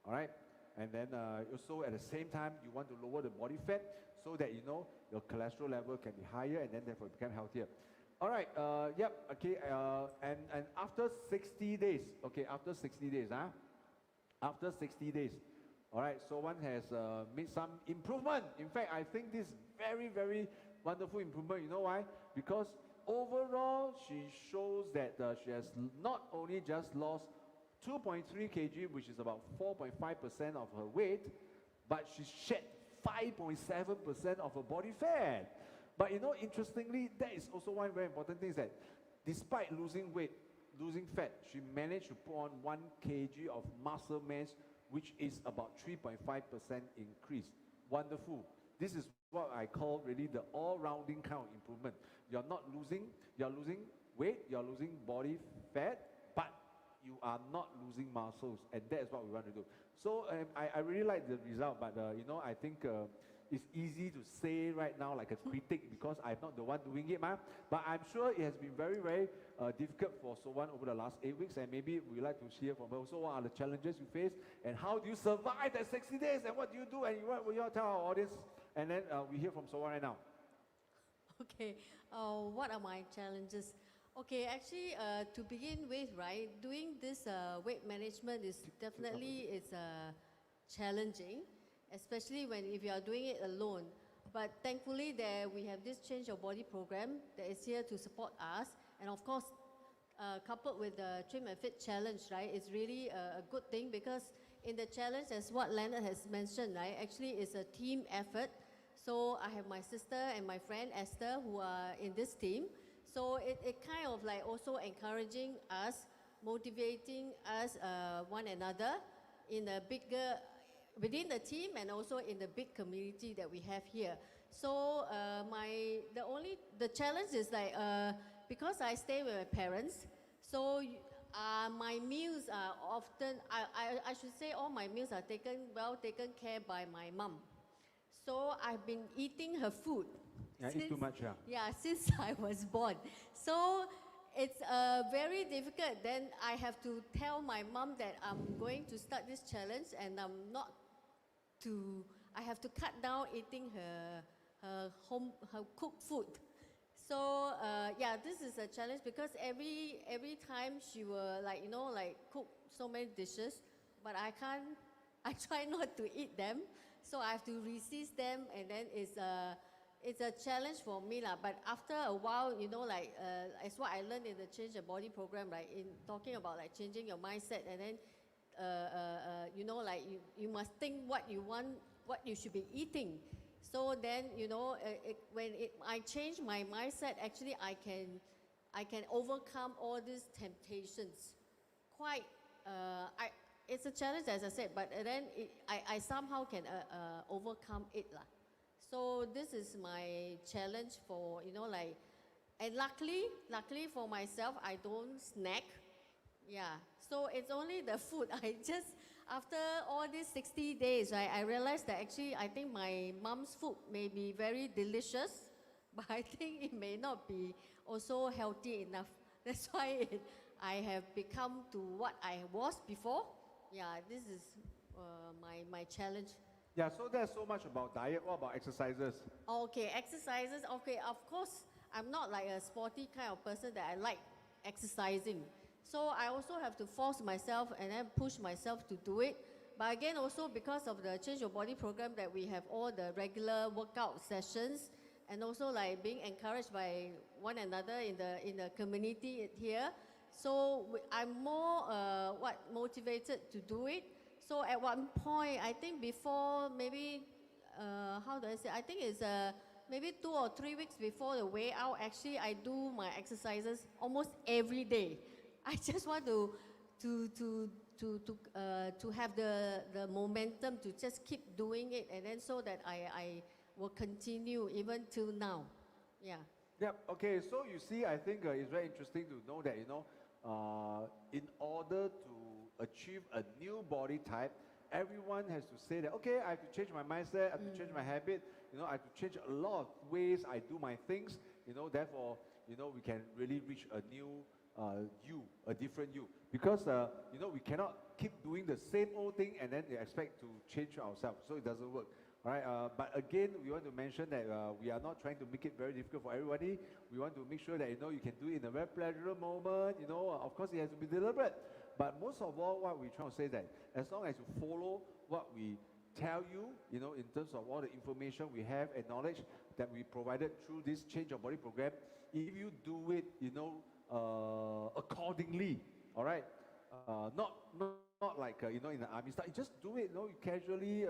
[SPEAKER 1] All right, and then also at the same time you want to lower the body fat so that, you know, your cholesterol level can be higher, and then therefore become healthier. All right, yep, okay, and after 60 days, okay, after 60 days, after 60 days, all right, so one has made some improvement. In fact, I think this very, very wonderful improvement. You know why? Because overall, she shows that she has not only just lost 2.3 kg, which is about 4.5% of her weight, but she shed 5.7% of her body fat. But you know, interestingly, that is also one very important thing, is that despite losing weight, losing fat, she managed to put on 1 kg of muscle mass, which is about 3.5% increase. Wonderful. This is what I call really the all-rounding kind of improvement. You're not losing, you're losing weight, you're losing body fat, but you are not losing muscles, and that is what we want to do. So I really like the result, but you know, I think it's easy to say right now like a critic, because I'm not the one doing it, but I'm sure it has been very, very difficult for Sowan over the last 8 weeks, and maybe we'd like to hear from her. So what are the challenges you face, and how do you survive that 60 days, and what do you do, and what will you tell our audience? And then we hear from Sowan right now.
[SPEAKER 3] Okay, what are my challenges? Okay, actually, to begin with, right, doing this weight management is definitely challenging, especially if you are doing it alone. But thankfully, we have this Change Your Body program that is here to support us, and of course, coupled with the Trim and Fit challenge, right, it's really a good thing, because in the challenge, as what Leonard has mentioned, right, actually it's a team effort. So I have my sister and my friend Esther who are in this team. So it kind of like also encouraging us, motivating us one another in a bigger, within the team, and also in the big community that we have here. So the challenge is like, because I stay with my parents, so my meals are often, I should say all my meals are well taken care by my mom. So I've been eating her food.
[SPEAKER 1] Yeah, eat too much, yeah.
[SPEAKER 3] Yeah, since I was born. So it's very difficult. Then I have to tell my mom that I'm going to start this challenge, and I have to cut down eating her cooked food. So yeah, this is a challenge, because every time she will cook so many dishes, but I try not to eat them. So I have to resist them, and then it's a challenge for me lah. But after a while, as what I learned in the Change Your Body program, right, in talking about like changing your mindset, and then you must think what you want, what you should be eating. So then when I change my mindset, actually I can overcome all these temptations. It's a challenge, as I said, but then I somehow can overcome it lah. So this is my challenge for, like, and luckily for myself, I don't snack. Yeah, so it's only the food. After all these 60 days, right, I realized that actually I think my mom's food may be very delicious, but I think it may not be also healthy enough. That's why I have become to what I was before. Yeah, this is my challenge.
[SPEAKER 1] Yeah, so there's so much about diet. What about exercises?
[SPEAKER 3] Okay, exercises. Okay, of course, I'm not like a sporty kind of person that I like exercising. So I also have to force myself and then push myself to do it. But again, also because of the Change Your Body program that we have all the regular workout sessions and also like being encouraged by one another in the community here. So I'm more motivated to do it. So at one point, I think before maybe how do I say? I think it's maybe 2 or 3 weeks before the way out. Actually, I do my exercises almost every day. I just want to have the momentum to just keep doing it, and then so that I will continue even till now. Yeah.
[SPEAKER 1] Yep. Okay. So you see, I think it's very interesting to know that in order to achieve a new body type, everyone has to say that, okay, I have to change my mindset, I have to change my habit, I have to change a lot of ways I do my things, therefore, we can really reach a new a different you. Because, we cannot keep doing the same old thing and then expect to change ourselves, so it doesn't work. All right, but again, we want to mention that we are not trying to make it very difficult for everybody. We want to make sure that, you can do it in a very pleasurable moment, of course it has to be deliberate. But most of all, what we're trying to say is that as long as you follow what we tell you, in terms of all the information we have and knowledge that we provided through this Change Your Body program, if you do it, accordingly, all right, not like, in the army style, you just do it, you casually,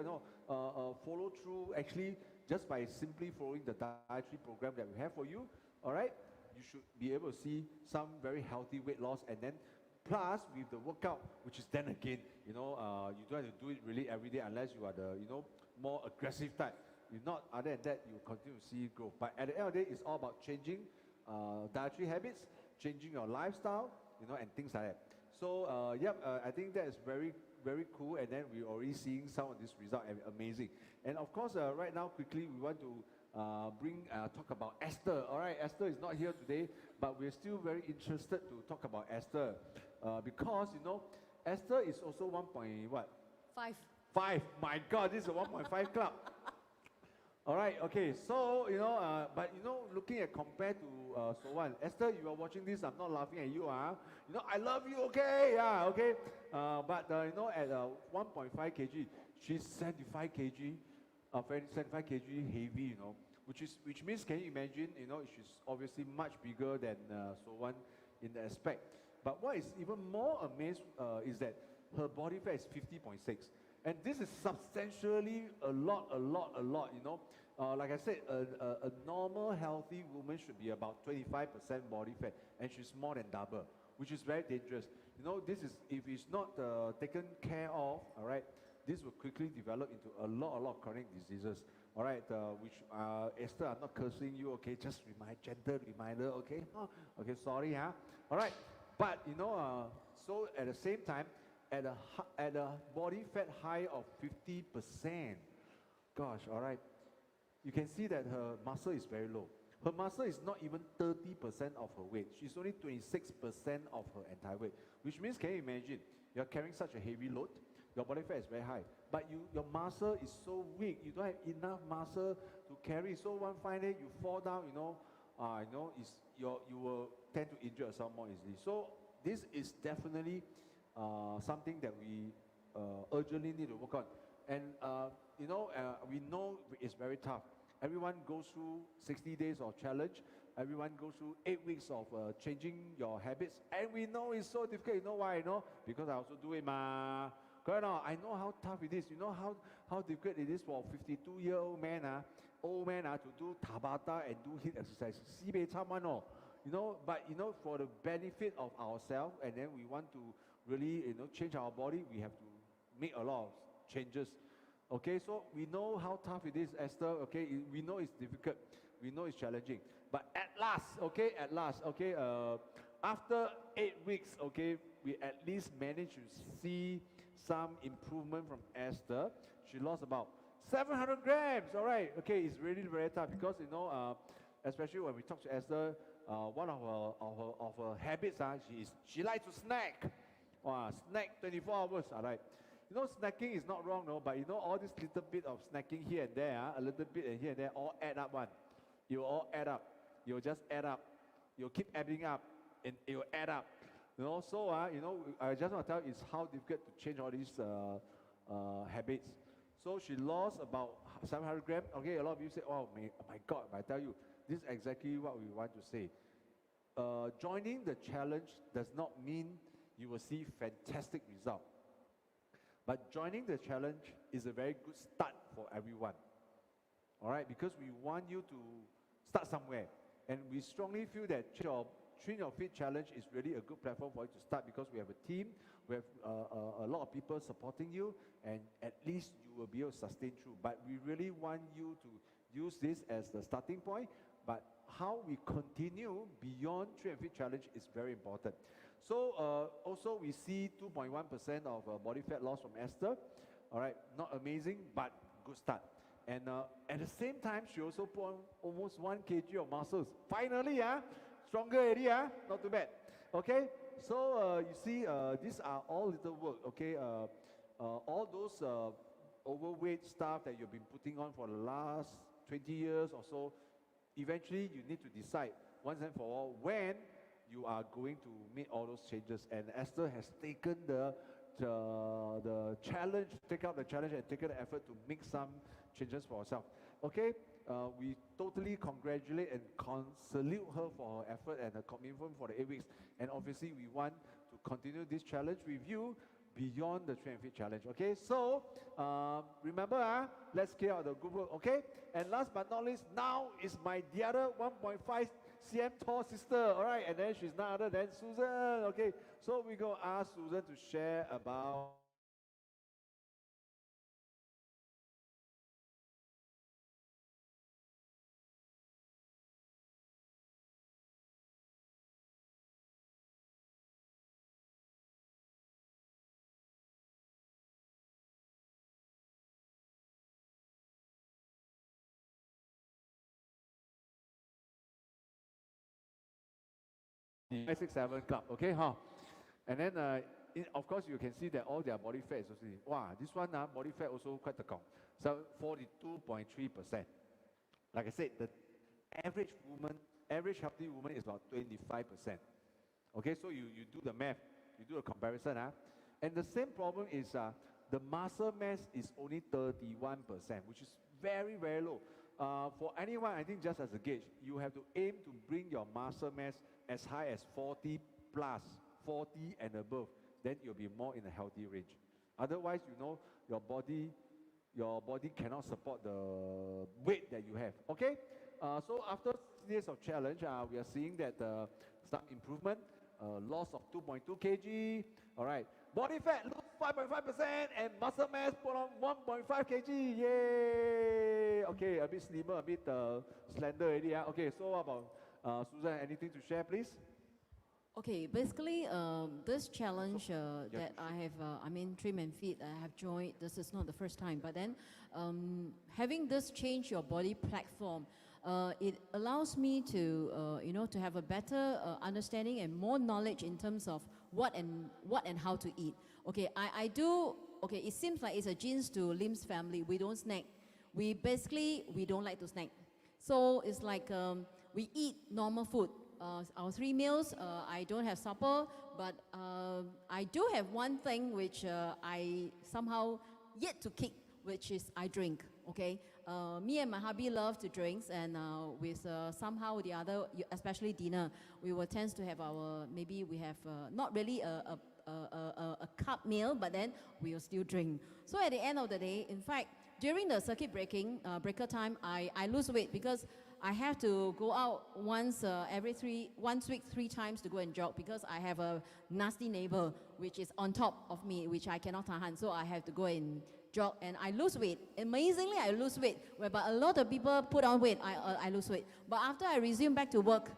[SPEAKER 1] follow through, actually, just by simply following the dietary program that we have for you, all right, you should be able to see some very healthy weight loss, and then plus with the workout, which is then again, you don't have to do it really every day unless you are the, more aggressive type. If not, other than that, you continue to see growth. But at the end of the day, it's all about changing dietary habits, changing your lifestyle, and things like that. So, I think that is very, very cool. And then we're already seeing some of this result, amazing. And of course, right now, quickly, we want to talk about Esther. All right, Esther is not here today, but we're still very interested to talk about Esther. Because, Esther is also
[SPEAKER 3] 5.
[SPEAKER 1] 5. My God, this is a 1.5 club. All right, okay, so, but, looking at compared to Esther, you are watching this, I'm not laughing at you, I love you, okay, yeah, okay. But, at 1.5 kg, she's 75 kg, 75 kg heavy, which means, can you imagine, she's obviously much bigger than in the aspect. But what is even more amazed is that her body fat is 50.6. And this is substantially a lot, like I said, a normal, healthy woman should be about 25% body fat, and she's more than double, which is very dangerous. This is, if it's not taken care of, all right, this will quickly develop into a lot of chronic diseases, all right, which, Esther, I'm not cursing you, okay, just gentle reminder, okay? Okay, sorry, huh? All right, but, so at the same time, at a body fat high of 50%, gosh, all right, you can see that her muscle is very low. Her muscle is not even 30% of her weight. She's only 26% of her entire weight, which means, can you imagine, you're carrying such a heavy load, your body fat is very high, but your muscle is so weak, you don't have enough muscle to carry, so one fine day you fall down, you will tend to injure yourself more easily. So this is definitely something that we urgently need to work on. And we know it's very tough. Everyone goes through 60 days of challenge. Everyone goes through 8 weeks of changing your habits. And we know it's so difficult. You know why I know? Because I also do it, ma. Correct? I know how tough it is. You know how difficult it is for a 52-year-old man, to do Tabata and do HIIT exercise. But for the benefit of ourselves, and then we want to really change our body, we have to make a lot of changes. Okay, so we know how tough it is, Esther. Okay, we know it's difficult, we know it's challenging. But at last, okay, after 8 weeks, okay, we at least managed to see some improvement from Esther. She lost about 700 grams. All right, okay, it's really very tough because especially when we talk to Esther, one of her habits, she likes to snack. Snack 24 hours. All right. Snacking is not wrong, no, but all this little bit of snacking here and there, a little bit and here and there, all add up one. You all add up. You'll just add up. You'll keep adding up, and it will add up. So I just want to tell you, it's how difficult to change all these habits. So she lost about 700 grams. Okay, a lot of you say, oh my God, but I tell you, this is exactly what we want to say. Joining the challenge does not mean you will see fantastic results. But joining the challenge is a very good start for everyone. All right, because we want you to start somewhere. And we strongly feel that Train Your Fit Challenge is really a good platform for you to start because we have a team, we have a lot of people supporting you, and at least you will be able to sustain through. But we really want you to use this as the starting point, but how we continue beyond Train Your Fit Challenge is very important. So also we see 2.1% of body fat loss from Esther. All right, not amazing, but good start. And at the same time, she also put on almost 1 kg of muscles. Finally, stronger already, not too bad. Okay, so you see, these are all little work. Okay, all those overweight stuff that you've been putting on for the last 20 years or so, eventually you need to decide once and for all when you are going to make all those changes. And Esther has taken the challenge, take out the challenge and taken the effort to make some changes for herself. Okay, we totally congratulate and salute her for her effort and her commitment for the 8 weeks. And obviously, we want to continue this challenge with you beyond the Train and Fit Challenge. Okay, so remember, let's clear out the good work. Okay, and last but not least, now is the other 1.5 cm tall sister. All right, and then she's none other than Susan. Okay, so we're going to ask Susan to share about the 567 Club. Okay, and then of course you can see that all their body fat is also, wow, this one body fat also quite a so 42.3%. Like I said, the average healthy woman is about 25%. Okay, so you do the math, you do a comparison, and the same problem is the muscle mass is only 31%, which is very, very low. For anyone, I think just as a gauge, you have to aim to bring your muscle mass as high as 40 plus, 40 and above, then you'll be more in a healthy range. Otherwise, your body cannot support the weight that you have. Okay, so after 6 days of challenge, we are seeing that some improvement, loss of 2.2 kg. All right, body fat lose 5.5% and muscle mass put on 1.5 kg. Yay! Okay, a bit slimmer, a bit slender already. Okay, so what about Susan? Anything to share, please?
[SPEAKER 4] Okay, basically, this challenge that I have, Trim and Fit, I have joined, this is not the first time, but then having this change your body platform, it allows me to, to have a better understanding and more knowledge in terms of what and how to eat. Okay, I do, okay, it seems like it's a genes to limbs family. We don't snack. We don't like to snack. So it's like we eat normal food. Our 3 meals, I don't have supper, but I do have one thing which I somehow yet to kick, which is I drink, okay? Me and my hubby love to drink, and with somehow the other, especially dinner, we will tend to have maybe we have not really a cup meal, but then we will still drink. So at the end of the day, in fact, during the circuit breaker time, I lose weight because I have to go out once week 3 times to go and jog because I have a nasty neighbor which is on top of me, which I cannot tahan. So I have to go and jog and I lose weight. Amazingly, I lose weight. Whereby a lot of people put on weight, I lose weight. But after I resume back to work,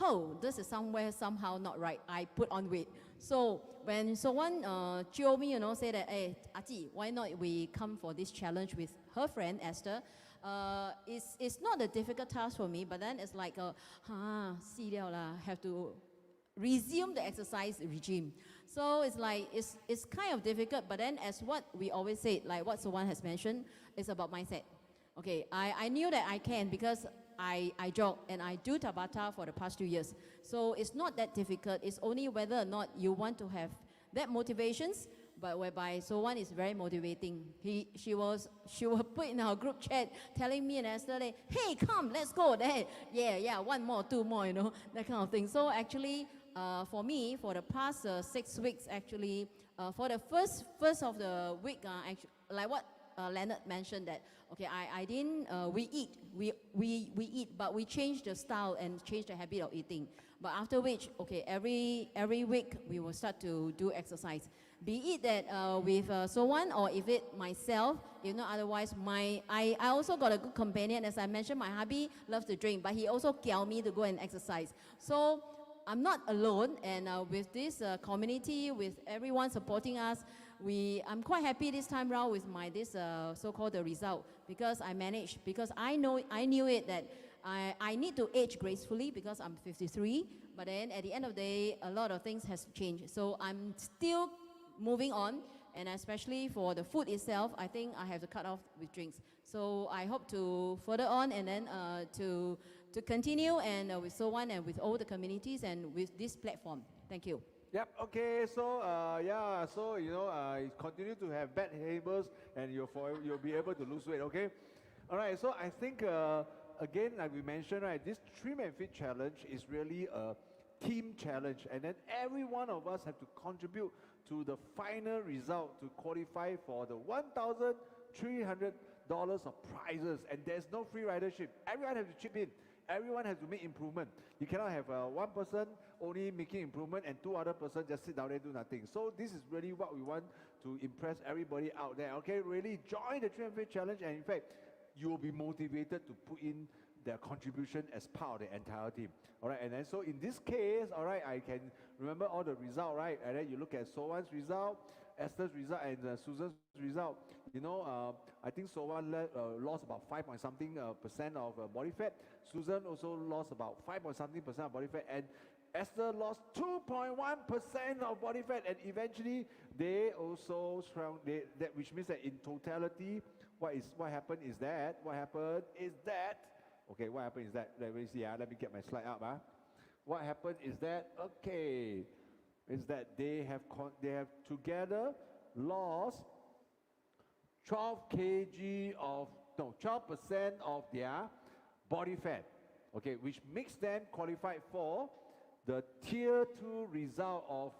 [SPEAKER 4] oh, this is somehow not right. I put on weight. So when someone jio me, say that, hey, Ati, why not we come for this challenge with her friend Esther? It's not a difficult task for me, but then it's like, 死掉啦, have to resume the exercise regime. So it's like, it's kind of difficult, but then as what we always say, like what someone has mentioned, it's about mindset. Okay, I knew that I can because I jog and I do Tabata for the past 2 years. So it's not that difficult. It's only whether or not you want to have that motivations, but whereby someone is very motivating. She will put in our group chat telling me and Esther, like, hey, come, let's go. Then, yeah, 1 more, 2 more, that kind of thing. So actually, for me, for the past 6 weeks, actually, for the first of the week, like what Leonard mentioned that, okay, I didn't, we eat, but we changed the style and changed the habit of eating. But after which, okay, every week we will start to do exercise. Be it that with someone or if it myself, otherwise I also got a good companion. As I mentioned, my hubby loves to drink, but he also kiao me to go and exercise. So I'm not alone, and with this community, with everyone supporting us, I'm quite happy this time round with this so-called the result, because I managed, because I knew it that I need to age gracefully because I'm 53, but then at the end of the day, a lot of things has changed. So I'm still moving on, and especially for the food itself, I think I have to cut off with drinks. So I hope to further on and then to continue and with So-One and with all the communities and with this platform. Thank you.
[SPEAKER 1] Yep, okay, so continue to have bad neighbors and you'll be able to lose weight, okay? All right, so I think, again, like we mentioned, right, this Trim and Fit challenge is really a team challenge, and then every one of us have to contribute to the final result to qualify for the $1,300 of prizes, and there's no free ridership. Everyone has to chip in. Everyone has to make improvement. You cannot have one person only making improvement and 2 other persons just sit down there and do nothing. So this is really what we want to impress everybody out there. Okay, really join the Trim and Fit challenge, and in fact, you will be motivated to put in their contribution as part of the entire team. All right, and then so in this case, all right, I can remember all the result, right? And then you look at So-One's result, Esther's result, and Susan's result. I think So-One lost about 5 point something percent of body fat. Susan also lost about 5 point something percent of body fat, and Esther lost 2.1% of body fat, and eventually they also shrunk. Which means that in totality, what happened is that. Okay, what happened is that. Let me see. Let me get my slide up. What happened is that. Okay, is that they have together lost 12% of their body fat, okay, which makes them qualified for the Tier 2 result of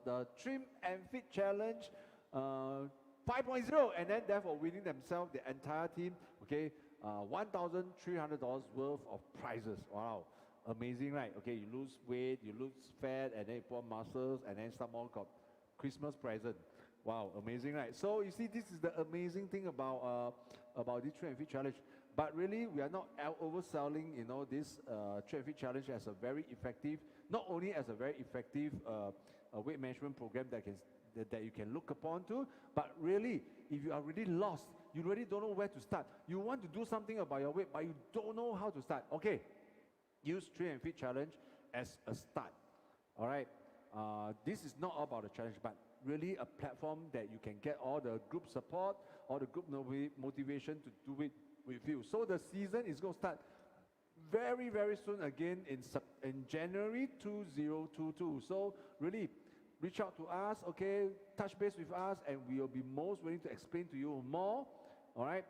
[SPEAKER 1] the Trim and Fit Challenge 5.0, and then therefore winning themselves, the entire team, okay, $1,300 worth of prizes. Wow, amazing, right? Okay, you lose weight, you lose fat, and then you put on muscles, and then someone got Christmas present. Wow, amazing, right? So you see, this is the amazing thing about this Trim and Fit Challenge. But really, we are not overselling, this Trim and Fit Challenge as a very effective, not only as a very effective weight management program that you can look upon to, but really, if you are really lost, you really don't know where to start. You want to do something about your weight, but you don't know how to start. Okay, use Trim and Fit Challenge as a start. All right, this is not about a challenge, but really a platform that you can get all the group support, all the group motivation to do it with you. So the season is going to start very, very soon again in January 2022. So really reach out to us, okay, touch base with us, and we will be most willing to explain to you more, all right,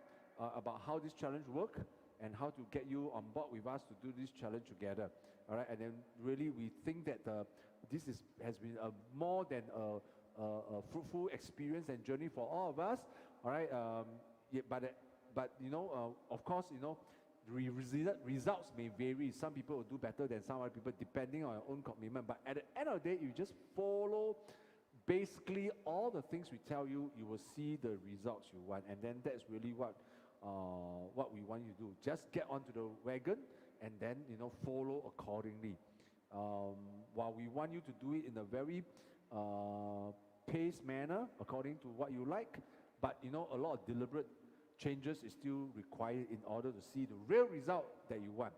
[SPEAKER 1] about how this challenge works and how to get you on board with us to do this challenge together. All right, and then really we think that this has been more than a fruitful experience and journey for all of us. All right, but of course, results may vary. Some people will do better than some other people depending on your own commitment. But at the end of the day, you just follow basically all the things we tell you, you will see the results you want, and then that's really what we want you to do. Just get onto the wagon and then follow accordingly. While we want you to do it in a very paced manner according to what you like, but a lot of deliberate changes is still required in order to see the real result that you want.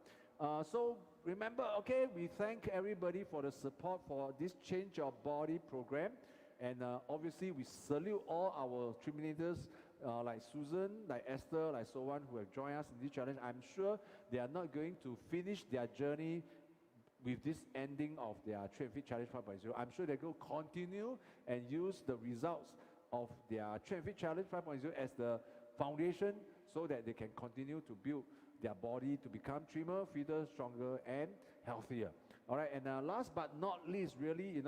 [SPEAKER 1] So remember, okay, we thank everybody for the support for this Change Your Body program, and obviously we salute all our Triminators like Susan, like Esther, like so on, who have joined us in this challenge. I'm sure they are not going to finish their journey with this ending of their Train Fit Challenge 5.0. I'm sure they're going to continue and use the results of their Train Fit Challenge 5.0 as the foundation, so that they can continue to build their body to become trimmer, fitter, stronger, and healthier. All right, and last but not least, really,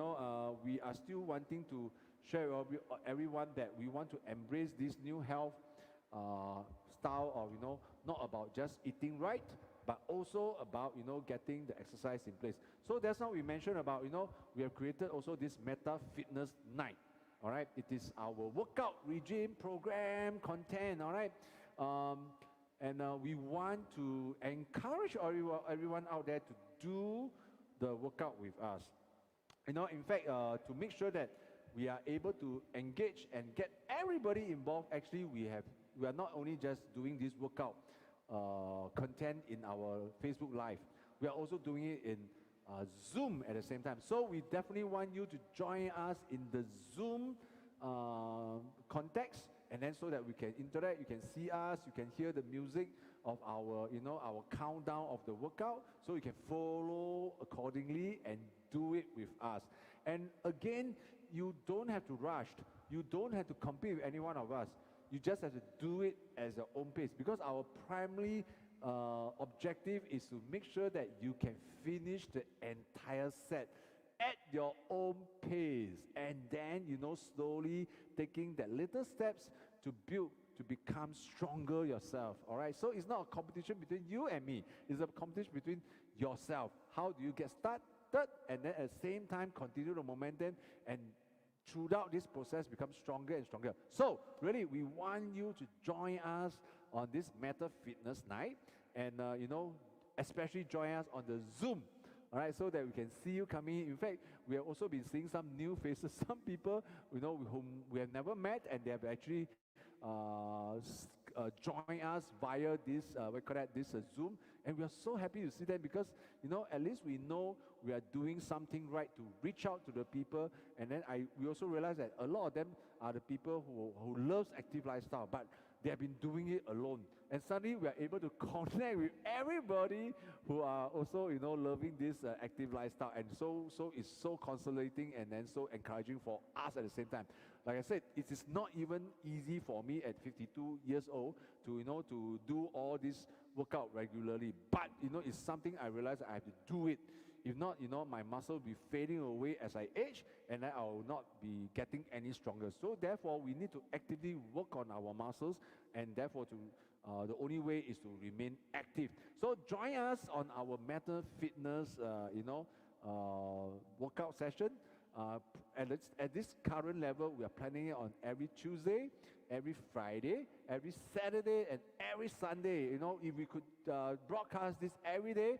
[SPEAKER 1] we are still wanting to share with everyone that we want to embrace this new health style of, not about just eating right, but also about, getting the exercise in place. So that's how we mentioned about, we have created also this Meta Fitness Night. All right, it is our workout regime program content. All right, and we want to encourage everyone out there to do the workout with us. In fact, to make sure that we are able to engage and get everybody involved, actually we are not only just doing this workout content in our Facebook Live, we are also doing it in Zoom at the same time. So we definitely want you to join us in the Zoom context, and then so that we can interact, you can see us, you can hear the music of our our countdown of the workout, so you can follow accordingly and do it with us. And again, you don't have to rush, you don't have to compete with any one of us, you just have to do it at your own pace, because our primary objective is to make sure that you can finish the entire set at your own pace, and then slowly taking the little steps to build, to become stronger yourself. All right, so it's not a competition between you and me, it's a competition between yourself. How do you get started, and then at the same time continue the momentum, and throughout this process become stronger and stronger. So really, we want you to join us on this Meta Fitness Night, and especially join us on the Zoom. All right, so that we can see you coming in. In fact, we have also been seeing some new faces, some people whom we have never met, and they have actually join us via this Zoom, and we are so happy to see them, because at least we know we are doing something right to reach out to the people. And then we also realize that a lot of them are the people who loves active lifestyle, but they have been doing it alone, and suddenly we are able to connect with everybody who are also loving this active lifestyle, and so it's so consolating and then so encouraging for us at the same time. Like I said, it is not even easy for me at 52 years old to to do all this workout regularly, but it's something I realize I have to do it. If not, my muscle will be fading away as I age, and then I will not be getting any stronger. So therefore, we need to actively work on our muscles, and therefore the only way is to remain active. So join us on our Meta Fitness workout session. At this current level, we are planning it on every Tuesday, every Friday, every Saturday, and every Sunday. If we could broadcast this every day,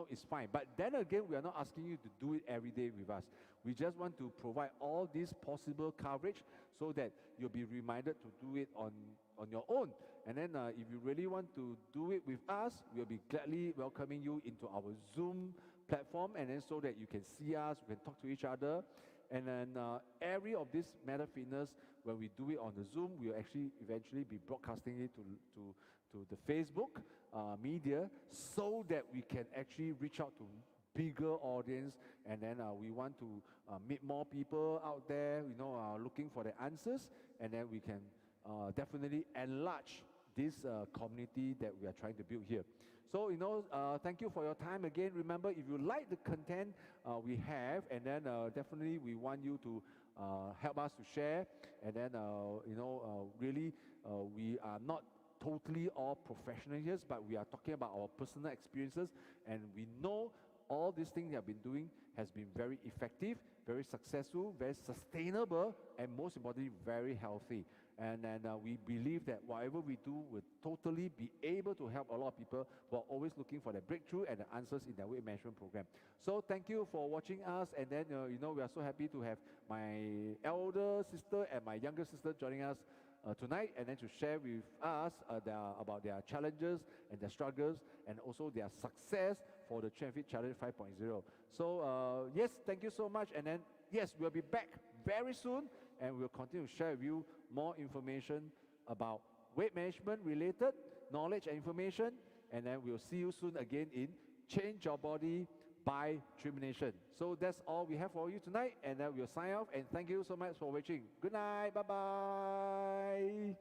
[SPEAKER 1] it's fine. But then again, we are not asking you to do it every day with us. We just want to provide all this possible coverage, so that you'll be reminded to do it on your own. And then if you really want to do it with us, we'll be gladly welcoming you into our Zoom platform, and then so that you can see us, we can talk to each other. And then every of this Meta Fitness, when we do it on the Zoom, we'll actually eventually be broadcasting it to the Facebook media, so that we can actually reach out to bigger audience. And then we want to meet more people out there, looking for the answers, and then we can definitely enlarge this community that we are trying to build here. So thank you for your time again. Remember, if you like the content we have, and then definitely we want you to help us to share. And then really we are not totally all professional here, but we are talking about our personal experiences, and we know all these things we have been doing has been very effective, very successful, very sustainable, and most importantly, very healthy. And then we believe that whatever we do will totally be able to help a lot of people who are always looking for the breakthrough and the answers in their weight management program. So thank you for watching us. And then, we are so happy to have my elder sister and my younger sister joining us tonight, and then to share with us about their challenges and their struggles, and also their success for the Train Fit Challenge 5.0. So yes, thank you so much. And then yes, we'll be back very soon, and we'll continue to share with you more information about weight management related knowledge and information. And then we'll see you soon again in Change Your Body by TRIMINATORS. So that's all we have for you tonight, and then we'll sign off, and thank you so much for watching. Good night, bye-bye.